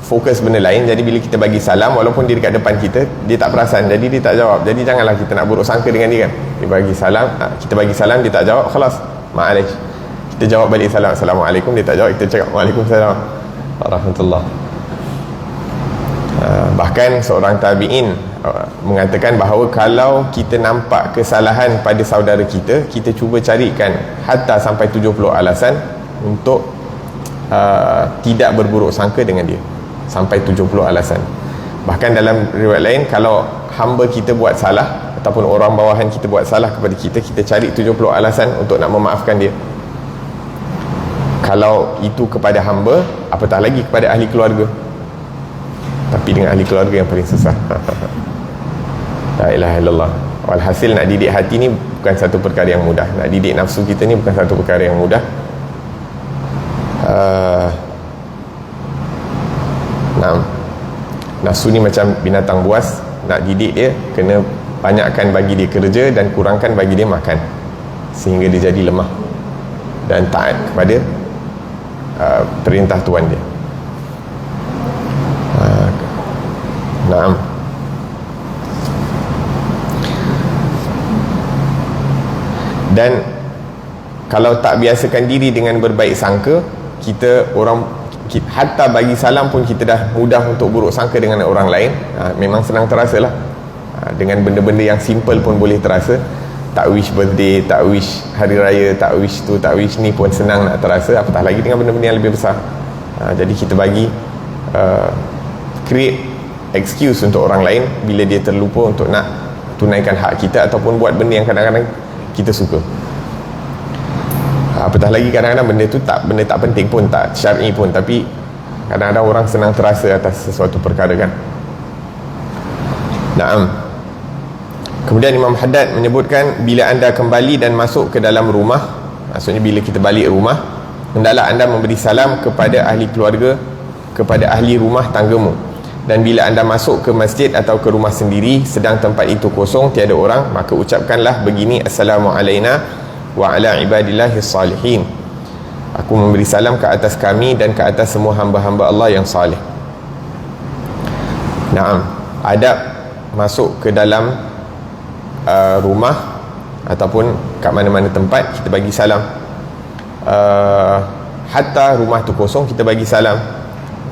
fokus benda lain. Jadi bila kita bagi salam, walaupun dia dekat depan kita, dia tak perasan, jadi dia tak jawab. Jadi janganlah kita nak buruk sangka dengan dia kan. Dia bagi salam, kita bagi salam, dia tak jawab, khalas, ma'alaish. Kita jawab balik salam, Assalamualaikum, dia tak jawab, kita cakap Waalaikumsalam warahmatullah. Bahkan seorang tabi'in mengatakan bahawa kalau kita nampak kesalahan pada saudara kita, kita cuba carikan hatta sampai 70 alasan untuk tidak berburuk sangka dengan dia. Sampai 70 alasan. Bahkan dalam riwayat lain, kalau hamba kita buat salah ataupun orang bawahan kita buat salah kepada kita, kita cari 70 alasan untuk nak memaafkan dia. Kalau itu kepada hamba, apatah lagi kepada ahli keluarga. Tapi dengan ahli keluarga yang paling susah. La ilaha illallah. Walhasil nak didik hati ni bukan satu perkara yang mudah. Nak didik nafsu kita ni bukan satu perkara yang mudah. Nafsu ni macam binatang buas. Nak didik dia, kena banyakkan bagi dia kerja dan kurangkan bagi dia makan, sehingga dia jadi lemah dan taat kepada perintah tuan dia. Naam. Dan kalau tak biasakan diri dengan berbaik sangka, kita hatta bagi salam pun kita dah mudah untuk buruk sangka dengan orang lain. Memang senang terasa lah. Dengan benda-benda yang simple pun boleh terasa. Tak wish birthday, tak wish hari raya, tak wish tu, tak wish ni pun senang nak terasa, apatah lagi dengan benda-benda yang lebih besar. Jadi kita bagi create excuse untuk orang lain bila dia terlupa untuk nak tunaikan hak kita ataupun buat benda yang kadang-kadang kita suka. Apatah lagi kadang-kadang benda tak penting pun, tak syar'i pun, tapi kadang-kadang orang senang terasa atas sesuatu perkara kan. Naam. Kemudian Imam Haddad menyebutkan, bila anda kembali dan masuk ke dalam rumah, maksudnya bila kita balik rumah, hendaklah anda memberi salam kepada ahli keluarga, kepada ahli rumah tanggamu. Dan bila anda masuk ke masjid atau ke rumah sendiri sedang tempat itu kosong, tiada orang, maka ucapkanlah begini, Assalamualaikum wa ala ibadillahis salihin. Aku memberi salam ke atas kami dan ke atas semua hamba-hamba Allah yang salih. Naam. Adab masuk ke dalam rumah ataupun kat mana-mana tempat, kita bagi salam. Hatta rumah tu kosong, kita bagi salam,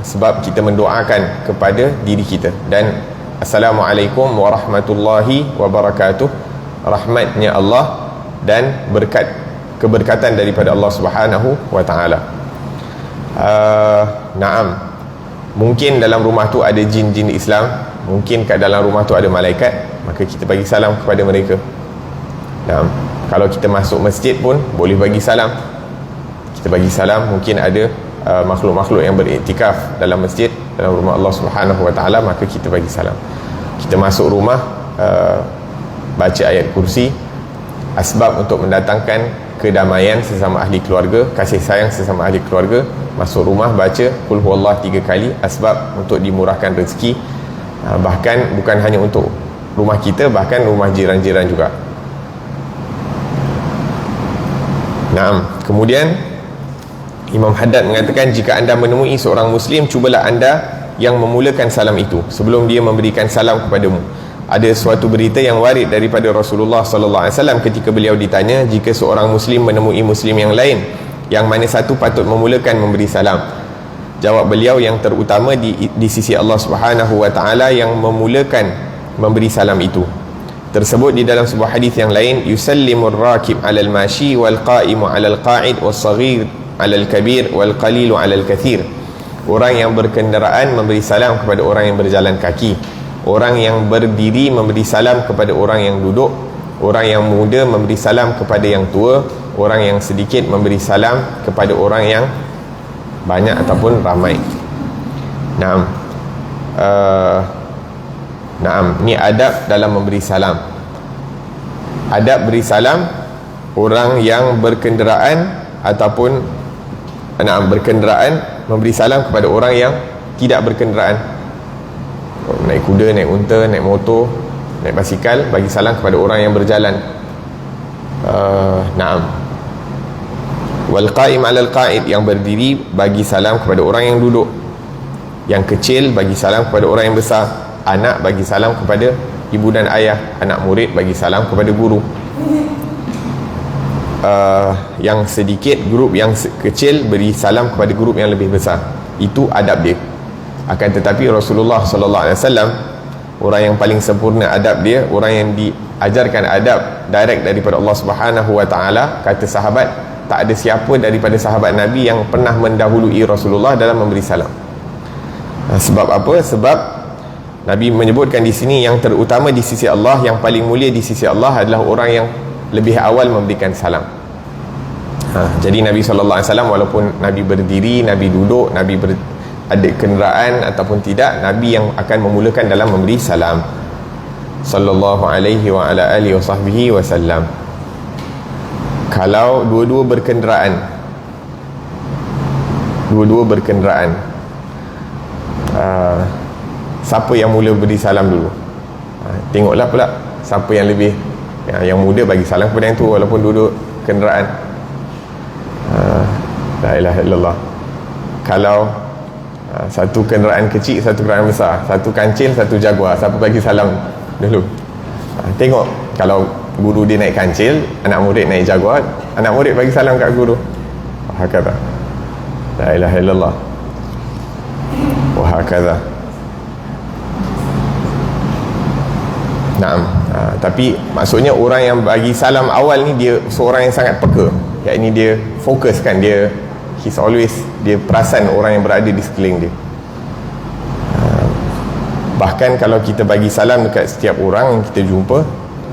sebab kita mendoakan kepada diri kita. Dan Assalamualaikum warahmatullahi wabarakatuh, rahmatnya Allah dan keberkatan daripada Allah Subhanahu wa taala. Naam. Mungkin dalam rumah tu ada jin-jin Islam, mungkin kat dalam rumah tu ada malaikat, maka kita bagi salam kepada mereka. Naam. Kalau kita masuk masjid pun boleh bagi salam. Kita bagi salam, mungkin ada makhluk-makhluk yang beriktikaf dalam masjid, dalam rumah Allah Subhanahu wa taala, maka kita bagi salam. Kita masuk rumah, baca ayat kursi, asbab untuk mendatangkan kedamaian sesama ahli keluarga, kasih sayang sesama ahli keluarga. Masuk rumah baca qul huwallah 3 kali, asbab untuk dimurahkan rezeki. Bahkan bukan hanya untuk rumah kita, bahkan rumah jiran-jiran juga. Naam. Kemudian Imam Haddad mengatakan, jika anda menemui seorang Muslim, cubalah anda yang memulakan salam itu sebelum dia memberikan salam kepadamu. Ada suatu berita yang warid daripada Rasulullah sallallahu alaihi wasallam ketika beliau ditanya, jika seorang Muslim menemui Muslim yang lain, yang mana satu patut memulakan memberi salam? Jawab beliau, yang terutama di sisi Allah Subhanahu wa taala yang memulakan memberi salam itu. Tersebut di dalam sebuah hadis yang lain, yusallimur rakib 'alal mashi wal qa'imu 'alal qa'id was saghir 'alal kabir wal qalilu 'alal kathir. Orang yang berkenderaan memberi salam kepada orang yang berjalan kaki, orang yang berdiri memberi salam kepada orang yang duduk, orang yang muda memberi salam kepada yang tua, orang yang sedikit memberi salam kepada orang yang banyak ataupun ramai. Naam. Naam, ni adab dalam memberi salam. Adab beri salam orang yang berkenderaan ataupun berkenderaan memberi salam kepada orang yang tidak berkenderaan. Naik kuda, naik unta, naik motor, naik basikal, bagi salam kepada orang yang berjalan. Naam. Wal qa'im 'alal qa'id, yang berdiri bagi salam kepada orang yang duduk. Yang kecil bagi salam kepada orang yang besar. Anak bagi salam kepada ibu dan ayah. Anak murid bagi salam kepada guru. Yang sedikit, grup yang kecil beri salam kepada grup yang lebih besar. Itu adab dia. Akan tetapi Rasulullah sallallahu alaihi wasallam, orang yang paling sempurna adab dia, orang yang diajarkan adab direct daripada Allah Subhanahu wa taala. Kata sahabat, tak ada siapa daripada sahabat Nabi yang pernah mendahului Rasulullah dalam memberi salam. Sebab apa? Sebab Nabi menyebutkan di sini, yang terutama di sisi Allah, yang paling mulia di sisi Allah adalah orang yang lebih awal memberikan salam. Jadi Nabi SAW, walaupun Nabi berdiri, Nabi duduk, Nabi ada kenderaan ataupun tidak, Nabi yang akan memulakan dalam memberi salam. Sallallahu alaihi wa ala alihi wa sahbihi wa sallam. Kalau dua-dua berkenderaan, siapa yang mula beri salam dulu? Tengoklah pula siapa yang lebih, yang muda bagi salam kepada yang tua walaupun duduk kenderaan. La ilaha illallah. Kalau satu kenderaan kecil, satu kenderaan besar, satu kancil, satu jaguar, siapa bagi salam dulu? Tengok, kalau guru dia naik kancil, anak murid naik jaguar, anak murid bagi salam kat guru. Hakadha. La ilaha illallah. Wa hakadha. Naam. Tapi maksudnya orang yang bagi salam awal ni, dia seorang yang sangat peka, yakni dia fokus kan, dia he's always, dia perasan orang yang berada di sekeliling dia. Bahkan kalau kita bagi salam dekat setiap orang yang kita jumpa,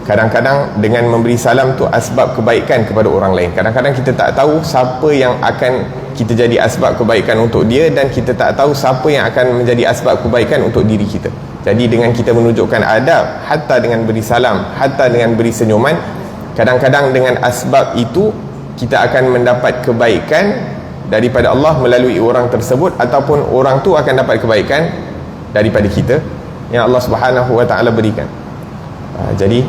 kadang-kadang dengan memberi salam tu asbab kebaikan kepada orang lain. Kadang-kadang kita tak tahu siapa yang akan kita jadi asbab kebaikan untuk dia, dan kita tak tahu siapa yang akan menjadi asbab kebaikan untuk diri kita. Jadi dengan kita menunjukkan adab, hatta dengan beri salam, hatta dengan beri senyuman, kadang-kadang dengan asbab itu kita akan mendapat kebaikan daripada Allah melalui orang tersebut, ataupun orang tu akan dapat kebaikan daripada kita yang Allah Subhanahu wa taala berikan. Jadi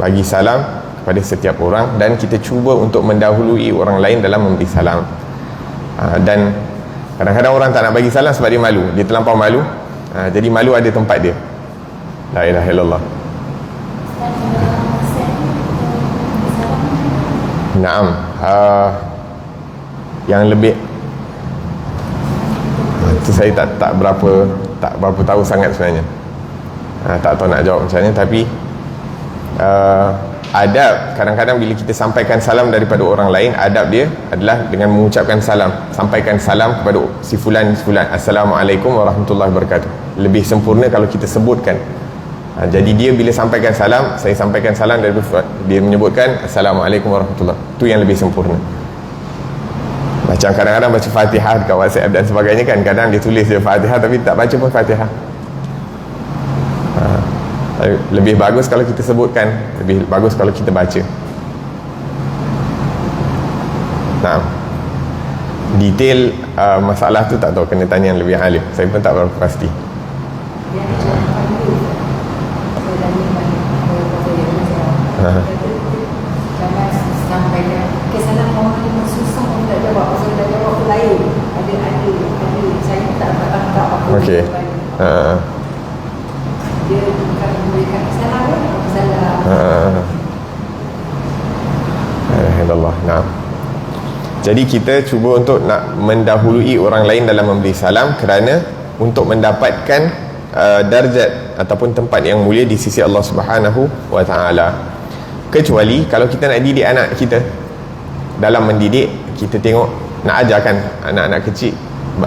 bagi salam kepada setiap orang, dan kita cuba untuk mendahului orang lain dalam memberi salam. Dan kadang-kadang orang tak nak bagi salam sebab dia malu, dia terlampau malu. Jadi malu ada tempat dia. La ilaha illallah. Naam. Yang lebih itu saya tak berapa tahu sangat sebenarnya. Tak tahu nak jawab macam mana. Tapi adab, kadang-kadang bila kita sampaikan salam daripada orang lain, adab dia adalah dengan mengucapkan salam. Sampaikan salam kepada si fulan, Assalamualaikum warahmatullahi wabarakatuh. Lebih sempurna kalau kita sebutkan. Jadi dia bila sampaikan salam, saya sampaikan salam, dia menyebutkan Assalamualaikum warahmatullahi. Itu yang lebih sempurna. Macam kadang-kadang baca Fatihah dekat WhatsApp dan sebagainya kan, kadang dia tulis je Fatihah tapi tak baca pun Fatihah. Lebih bagus kalau kita sebutkan, lebih bagus kalau kita baca. Nah, detail masalah tu tak tahu, kena tanya yang lebih alim. Saya pun tak berapa pasti. Jangan sampaikan kesalah orang yang susah orang tak jawab, pasal dah jawab tu lain. Ada saya tak tahu apa. Okey. Dia bukan memberikan kesalahan, salah. Alhamdulillah. Nah. Jadi kita cuba untuk nak mendahului orang lain dalam memberi salam kerana untuk mendapatkan darjat ataupun tempat yang mulia di sisi Allah Subhanahu wa taala. Kecuali kalau kita nak didik anak kita, dalam mendidik kita tengok nak ajarkan anak-anak kecil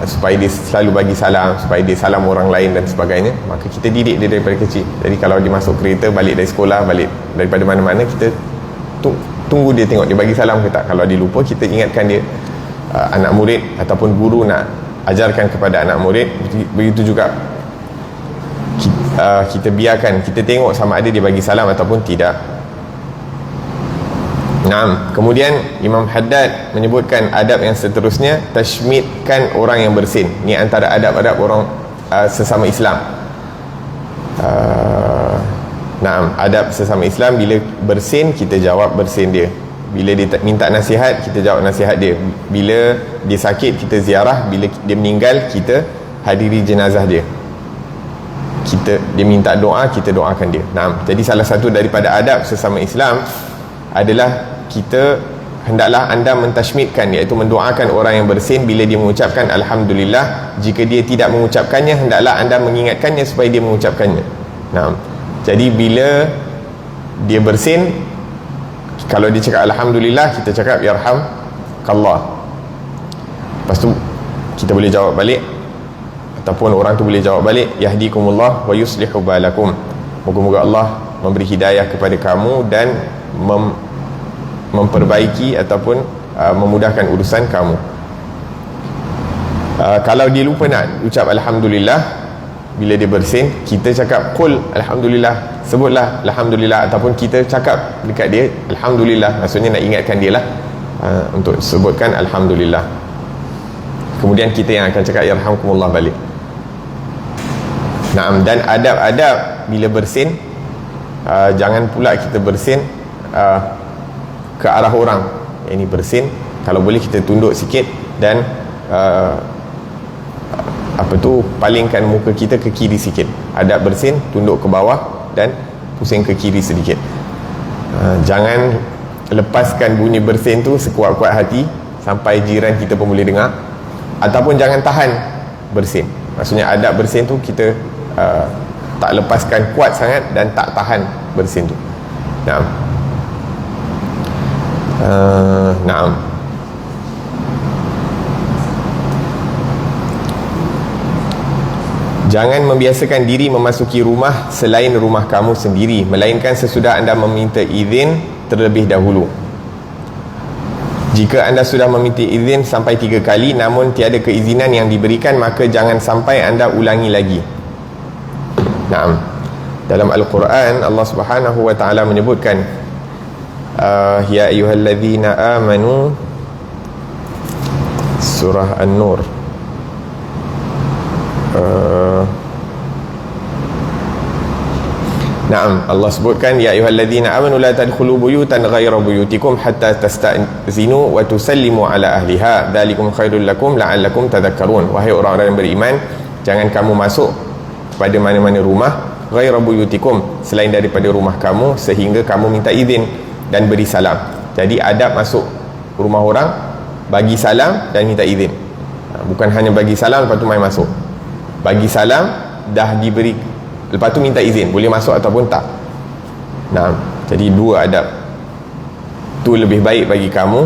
supaya dia selalu bagi salam, supaya dia salam orang lain dan sebagainya, maka kita didik dia daripada kecil. Jadi kalau dia masuk kereta, balik dari sekolah, balik daripada mana-mana, kita tunggu dia tengok dia bagi salam ke tak. Kalau dia lupa, kita ingatkan dia. Anak murid ataupun guru nak ajarkan kepada anak murid, begitu juga kita biarkan, kita tengok sama ada dia bagi salam ataupun tidak. Nah, kemudian Imam Haddad menyebutkan adab yang seterusnya, tashmidkan orang yang bersin. Ini antara adab-adab orang sesama Islam. Nah, adab sesama Islam, bila bersin kita jawab bersin dia. Bila dia minta nasihat, kita jawab nasihat dia. Bila dia sakit, kita ziarah. Bila dia meninggal, kita hadiri jenazah dia. Dia minta doa, kita doakan dia. Nah, jadi salah satu daripada adab sesama Islam adalah kita hendaklah anda mentashmidkan, iaitu mendoakan orang yang bersin bila dia mengucapkan Alhamdulillah. Jika dia tidak mengucapkannya, hendaklah anda mengingatkannya supaya dia mengucapkannya. Nah, jadi bila dia bersin, kalau dia cakap Alhamdulillah, kita cakap Yarhamkallah. Lepas tu kita boleh jawab balik, ataupun orang tu boleh jawab balik, Yahdikumullah wa yuslihu balakum. Moga-moga Allah memberi hidayah kepada kamu dan memperbaiki ataupun memudahkan urusan kamu. Kalau dia lupa nak ucap Alhamdulillah bila dia bersin, kita cakap Qul Alhamdulillah, sebutlah Alhamdulillah, ataupun kita cakap dekat dia Alhamdulillah, maksudnya nak ingatkan dia lah untuk sebutkan Alhamdulillah. Kemudian kita yang akan cakap Yarhamkumullah balik. Naam, dan adab-adab bila bersin, jangan pula kita bersin ke arah orang. Ini bersin, kalau boleh kita tunduk sikit dan palingkan muka kita ke kiri sikit. Adab bersin, tunduk ke bawah dan pusing ke kiri sedikit. Jangan lepaskan bunyi bersin tu sekuat-kuat hati sampai jiran kita pun boleh dengar, ataupun jangan tahan bersin. Maksudnya adab bersin tu kita tak lepaskan kuat sangat dan tak tahan bersin tu. Naam. Naam. Jangan membiasakan diri memasuki rumah selain rumah kamu sendiri, melainkan sesudah anda meminta izin terlebih dahulu. Jika anda sudah meminta izin sampai 3 kali namun tiada keizinan yang diberikan, maka jangan sampai anda ulangi lagi. Naam. Dalam Al-Quran Allah Subhanahu wa taala menyebutkan ya ayyuhallazina amanu, surah An-Nur, Naam, Allah sebutkan ya ayyuhallazina amanu la tadkhulu buyutan ghayra buyutikum hatta tasta'zinu wa tusallimu ala ahliha dzalikum khairul lakum la'allakum tadhakkarun. Wahai orang-orang yang beriman, jangan kamu masuk pada mana-mana rumah ghayra buyutikum, selain daripada rumah kamu, sehingga kamu minta izin dan beri salam. Jadi adab masuk rumah orang, bagi salam dan minta izin. Bukan hanya bagi salam lepas tu main masuk. Bagi salam, dah diberi, lepas tu minta izin, boleh masuk ataupun tak. Nah, jadi 2 adab tu lebih baik bagi kamu.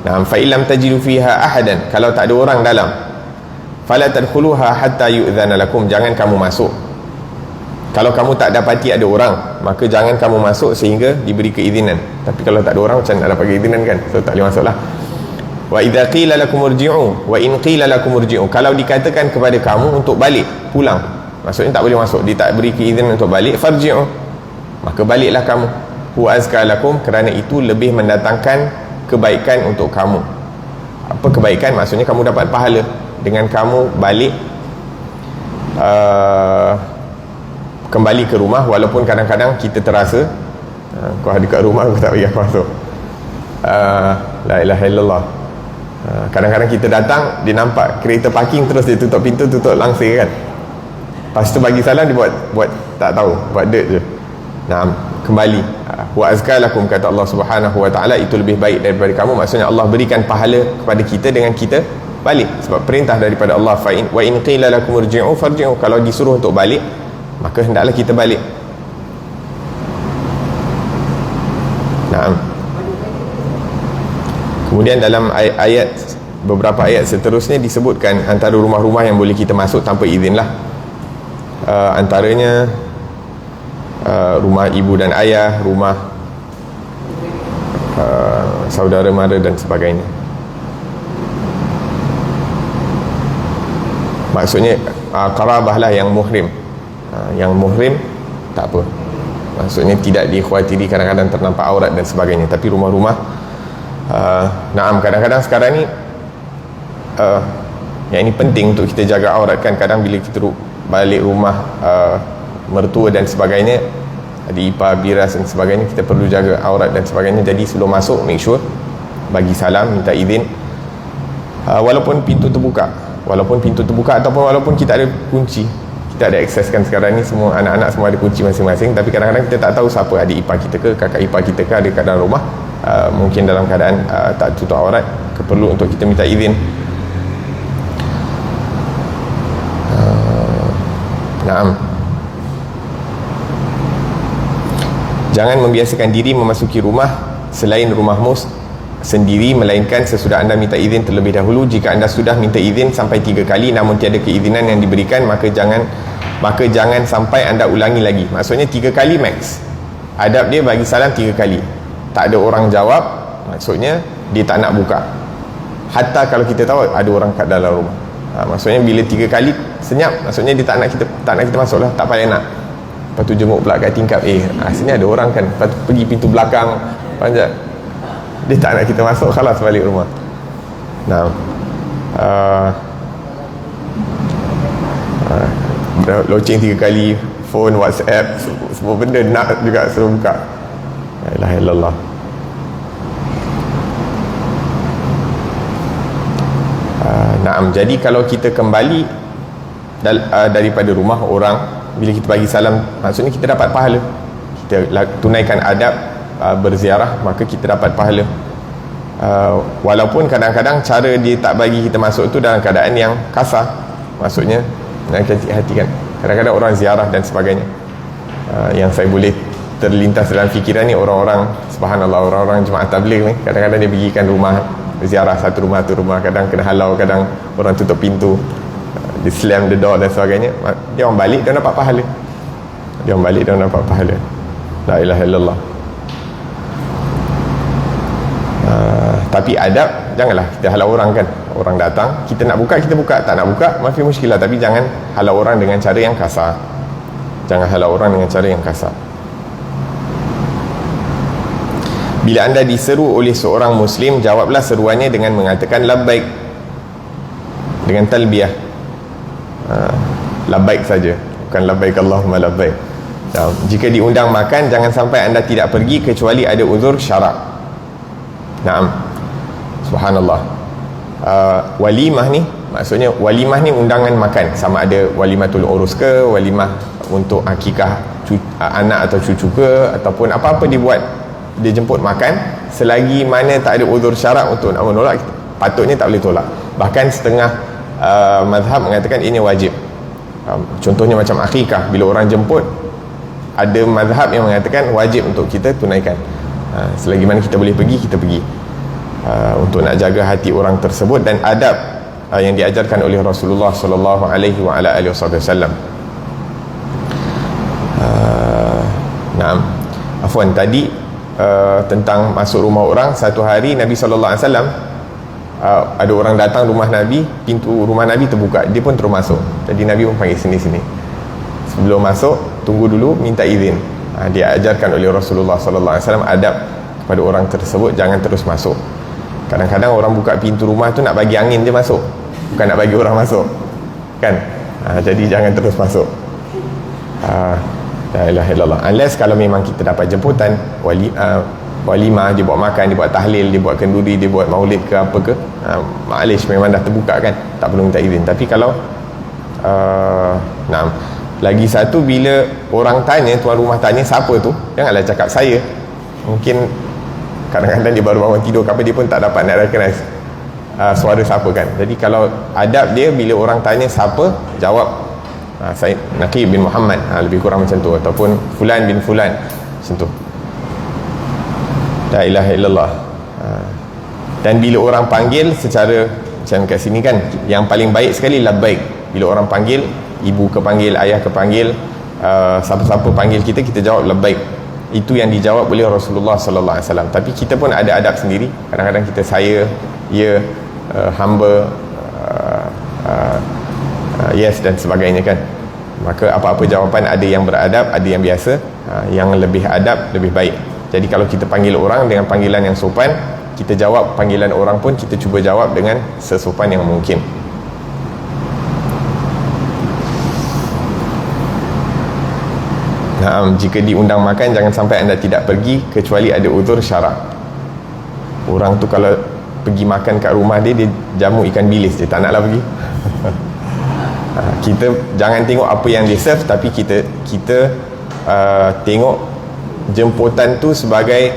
Nah, fa illam tajidu fiha ahadan, kalau tak ada orang dalam, fala tadkhuluha hatta yu'dhana lakum, jangan kamu masuk. Kalau kamu tak dapati ada orang, maka jangan kamu masuk sehingga diberi keizinan. Tapi kalau tak ada orang, macam nak dapat keizinan kan? So tak boleh masuklah. Wa idza qila lakum irji'u wa in qila lakum irji'u, kalau dikatakan kepada kamu untuk balik, pulang, maksudnya tak boleh masuk, dia tak beri keizinan untuk balik, farji'u, maka baliklah kamu. Huwa azka lakum, kerana itu lebih mendatangkan kebaikan untuk kamu. Apa kebaikan? Maksudnya kamu dapat pahala dengan kamu balik, kembali ke rumah. Walaupun kadang-kadang kita terasa kau dekat rumah aku tak bagi aku masuk, la ilaha illallah. Kadang-kadang kita datang, dia nampak kereta parking, terus dia tutup pintu, tutup langsir kan. Lepas tu bagi salam, dia buat tak tahu, buat dirt je. Nah, kembali wa azka lakum, kata Allah Subhanahu wa taala, itu lebih baik daripada kamu. Maksudnya Allah berikan pahala kepada kita dengan kita balik, sebab perintah daripada Allah, wa in qila lakum irji'u farji'u, kalau disuruh untuk balik maka hendaklah kita balik. Naam. Kemudian dalam ayat, beberapa ayat seterusnya disebutkan antara rumah-rumah yang boleh kita masuk tanpa izin lah. Antaranya rumah ibu dan ayah, rumah saudara mara dan sebagainya. Maksudnya qarabah lah yang muhrim. Yang muhrim tak apa, maksudnya tidak dikhawatiri kadang-kadang ternampak aurat dan sebagainya. Tapi rumah-rumah naam, kadang-kadang sekarang ni yang ini penting untuk kita jaga aurat kan. Kadang bila kita balik rumah mertua dan sebagainya, ada ipar, biras dan sebagainya, kita perlu jaga aurat dan sebagainya. Jadi sebelum masuk, make sure bagi salam, minta izin, walaupun pintu terbuka ataupun walaupun kita ada kunci, kita ada akses kan. Sekarang ni semua anak-anak semua ada kunci masing-masing, tapi kadang-kadang kita tak tahu siapa, adik ipar kita ke, kakak ipar kita ke, ada kat dalam rumah, mungkin dalam keadaan tak tutup aurat, perlu untuk kita minta izin. Naam. Jangan membiasakan diri memasuki rumah selain rumahmu sendiri, melainkan sesudah anda minta izin terlebih dahulu. Jika anda sudah minta izin sampai 3 kali namun tiada keizinan yang diberikan, maka jangan sampai anda ulangi lagi. Maksudnya 3 kali max. Adab dia bagi salam 3 kali, tak ada orang jawab, maksudnya dia tak nak buka, hatta kalau kita tahu ada orang kat dalam rumah. Maksudnya bila 3 kali senyap, maksudnya dia tak nak kita masuk lah, tak payah nak. Lepas tu jenguk pula kat tingkap, sini ada orang kan, lepas tu pergi pintu belakang, panjat, dia tak nak kita masuk, khalas balik rumah. Nah, loceng 3 kali, phone, WhatsApp, semua benda nak juga suruh buka. La ilaha illallah. Naam, jadi kalau kita kembali daripada rumah orang, bila kita bagi salam, maksudnya kita dapat pahala, kita tunaikan adab berziarah, maka kita dapat pahala. Walaupun kadang-kadang cara dia tak bagi kita masuk tu dalam keadaan yang kasar, maksudnya nak hati-hati kan. Kadang-kadang orang ziarah dan sebagainya, yang saya boleh terlintas dalam fikiran ni, orang-orang subhanallah, orang-orang jemaah tabligh ni, kadang-kadang dia pergikan rumah ziarah, satu rumah, kadang kena halau, kadang orang tutup pintu, dia slam the door dan sebagainya. Dia orang balik, dia dapat pahala. La ilaha illallah. Tapi adab, janganlah kita halau orang kan. Orang datang, kita nak buka, kita buka, tak nak buka, mafi muskilah. Tapi jangan halau orang dengan cara yang kasar. Bila anda diseru oleh seorang Muslim, jawablah seruannya dengan mengatakan labbaik, dengan talbiyah. Labbaik saja, bukan labbaik Allahumma labbaik. Jika diundang makan, jangan sampai anda tidak pergi kecuali ada uzur syarak. Naam, subhanallah. Walimah ni, maksudnya walimah ni undangan makan, sama ada walimatul urus ke, walimah untuk akikah anak atau cucu ke, ataupun apa-apa dibuat, dia jemput makan, selagi mana tak ada uzur syarak untuk nak menolak, patutnya tak boleh tolak. Bahkan setengah mazhab mengatakan ini wajib. Contohnya macam akikah, bila orang jemput, ada mazhab yang mengatakan wajib untuk kita tunaikan. Selagi mana kita boleh pergi, kita pergi, untuk nak jaga hati orang tersebut. Dan adab yang diajarkan oleh Rasulullah sallallahu alaihi wa ala alihi wasallam. Naam, afwan, tadi tentang masuk rumah orang. Satu hari Nabi sallallahu alaihi wasallam, ada orang datang rumah Nabi, pintu rumah Nabi terbuka, dia pun terus masuk. Jadi Nabi pun panggil sini. Sebelum masuk, tunggu dulu, minta izin. Dia ajarkan oleh Rasulullah sallallahu alaihi wasallam adab kepada orang tersebut, jangan terus masuk. Kadang-kadang orang buka pintu rumah tu nak bagi angin je masuk, bukan nak bagi orang masuk kan. Jadi jangan terus masuk. La ilaha illallah. Unless kalau memang kita dapat jemputan walimah, dia buat makan, dia buat tahlil, dia buat kenduri, dia buat maulid ke apa ke, ma'alish, memang dah terbuka kan, tak perlu minta izin. Tapi kalau lagi satu, bila orang tanya, tuan rumah tanya siapa tu, janganlah cakap saya. Mungkin kadang-kadang dia baru bangun tidur dia pun tak dapat nak recognize suara siapa kan. Jadi kalau adab dia, bila orang tanya siapa, jawab Said Naqib bin Muhammad, lebih kurang macam tu, ataupun Fulan bin Fulan, macam tu. La ilaha illallah. Dan bila orang panggil secara macam kat sini kan, yang paling baik sekali labbaik. Bila orang panggil, ibu kepanggil, ayah kepanggil, siapa-siapa panggil kita, kita jawab labbaik. Itu yang dijawab oleh Rasulullah sallallahu alaihi wasallam. Tapi kita pun ada adab sendiri. Kadang-kadang kita saya, ya, hamba, yes dan sebagainya kan. Maka apa-apa jawapan ada yang beradab, ada yang biasa. Yang lebih adab lebih baik. Jadi kalau kita panggil orang dengan panggilan yang sopan, kita jawab panggilan orang pun kita cuba jawab dengan sesopan yang mungkin. Jika diundang makan, jangan sampai anda tidak pergi kecuali ada uzur syarak. Orang tu kalau pergi makan kat rumah dia jamu ikan bilis, dia tak naklah pergi. Kita jangan tengok apa yang dia serve, tapi kita tengok jemputan tu sebagai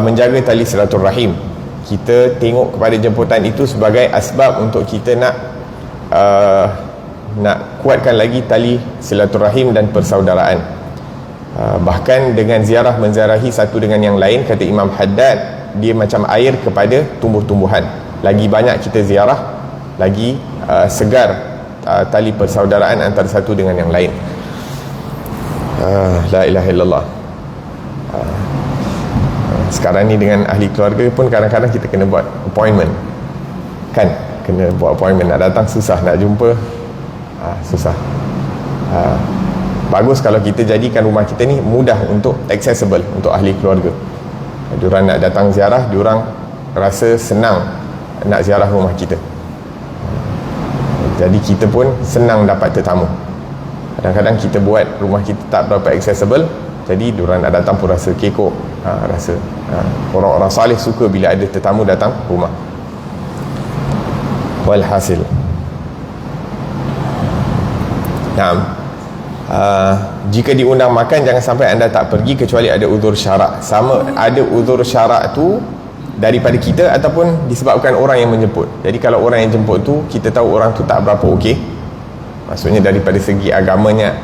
menjaga tali silaturahim. Kita tengok kepada jemputan itu sebagai asbab untuk kita nak kuatkan lagi tali silaturahim dan persaudaraan. Bahkan dengan ziarah menziarahi satu dengan yang lain, kata Imam Haddad, dia macam air kepada tumbuh-tumbuhan. Lagi banyak kita ziarah, lagi segar tali persaudaraan antara satu dengan yang lain. La ilaha illallah. Sekarang ni dengan ahli keluarga pun kadang-kadang kita kena buat appointment kan, kena buat appointment. Nak datang susah, nak jumpa susah. Bagus kalau kita jadikan rumah kita ni mudah untuk accessible untuk ahli keluarga. Diorang nak datang ziarah, diorang rasa senang nak ziarah rumah kita. Jadi kita pun senang dapat tetamu. Kadang-kadang kita buat rumah kita tak berapa accessible, jadi diorang nak datang pun rasa kekok, rasa orang-orang salih suka bila ada tetamu datang rumah. Walhasil, jika diundang makan, jangan sampai anda tak pergi kecuali ada uzur syarak. Sama ada uzur syarak tu daripada kita ataupun disebabkan orang yang menjemput. Jadi kalau orang yang jemput tu kita tahu orang tu tak berapa okey, maksudnya daripada segi agamanya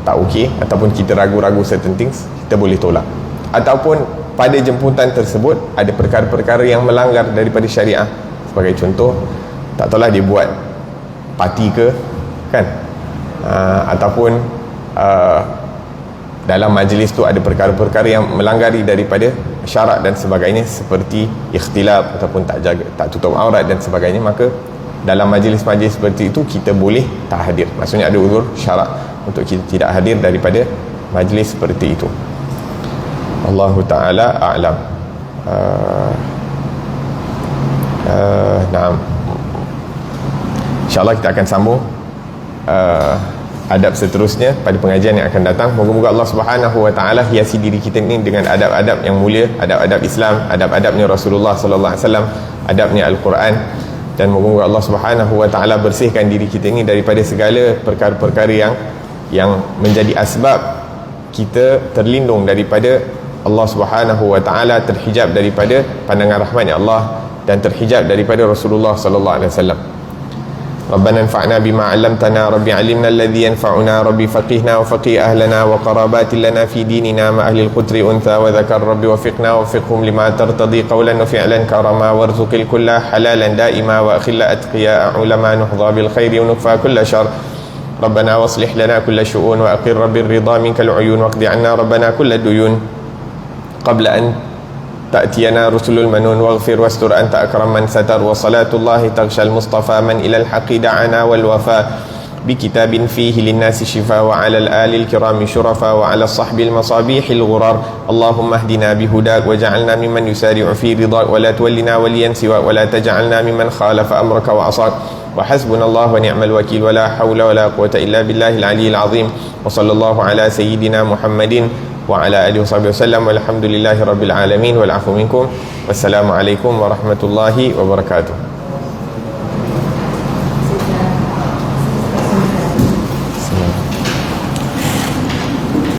tak okey, ataupun kita ragu-ragu certain things, kita boleh tolak. Ataupun pada jemputan tersebut ada perkara-perkara yang melanggar daripada syariah. Sebagai contoh, tak tahulah dia buat parti ke kan, ataupun dalam majlis tu ada perkara-perkara yang melanggari daripada syarak dan sebagainya, seperti ikhtilaf ataupun tak tutup aurat dan sebagainya. Maka dalam majlis-majlis seperti itu kita boleh tak hadir, maksudnya ada uzur syarak untuk kita tidak hadir daripada majlis seperti itu. Allahu Ta'ala a'lam. InsyaAllah kita akan sambung adab seterusnya pada pengajian yang akan datang. Moga-moga Allah Subhanahu wa Ta'ala hiasi diri kita ini dengan adab-adab yang mulia, adab-adab Islam, adab-adabnya Rasulullah sallallahu alaihi wasallam, adabnya Al-Quran. Dan moga-moga Allah Subhanahu wa Ta'ala bersihkan diri kita ini daripada segala perkara-perkara yang menjadi asbab kita terlindung daripada Allah Subhanahu wa Ta'ala, terhijab daripada pandangan rahmatnya Allah dan terhijab daripada Rasulullah sallallahu alaihi wasallam. Rabbana anfa'na bima 'allamtana, rabbi 'allimna alladhi yanfa'una, rabbi faqihna wa faqih ahlana wa qarabatin lana fi dinina ma ahli al-qutri untha wa dhakar, rabbi wafiqna wa wafiqhum lima tartadi qawlan wa fi'lan karama warzuqil kulla halalan daima wa akhilla atqiya ulama nuhdha bil khairi wa nukfa kulla syarr. ربنا واصلح لنا كل شؤون وأقر بالرضا منك العيون واقض عنا ربنا كل الديون قبل أن تأتينا رسل المنون واغفر واستر أنت أكرم من ستر وصلاة الله تغشى المصطفى من إلى الحق دعنا والوفاء بكتاب فيه للناس شفاء وعلى الآل الكرام شرفاء وعلى الصحب المصابيح الغرار اللهم اهدنا بهداك وجعلنا ممن يسارع في رضاك ولا تولنا وليا سواك ولا تجعلنا ممن خالف أمرك وعصاك وحسبنا الله ونعم الوكيل ولا حول ولا قوة إلا بالله العلي العظيم وصلى الله على سيدنا محمد وعلى آله وصحبه وسلم والحمد لله رب العالمين والعفو منكم والسلام عليكم ورحمة الله وبركاته.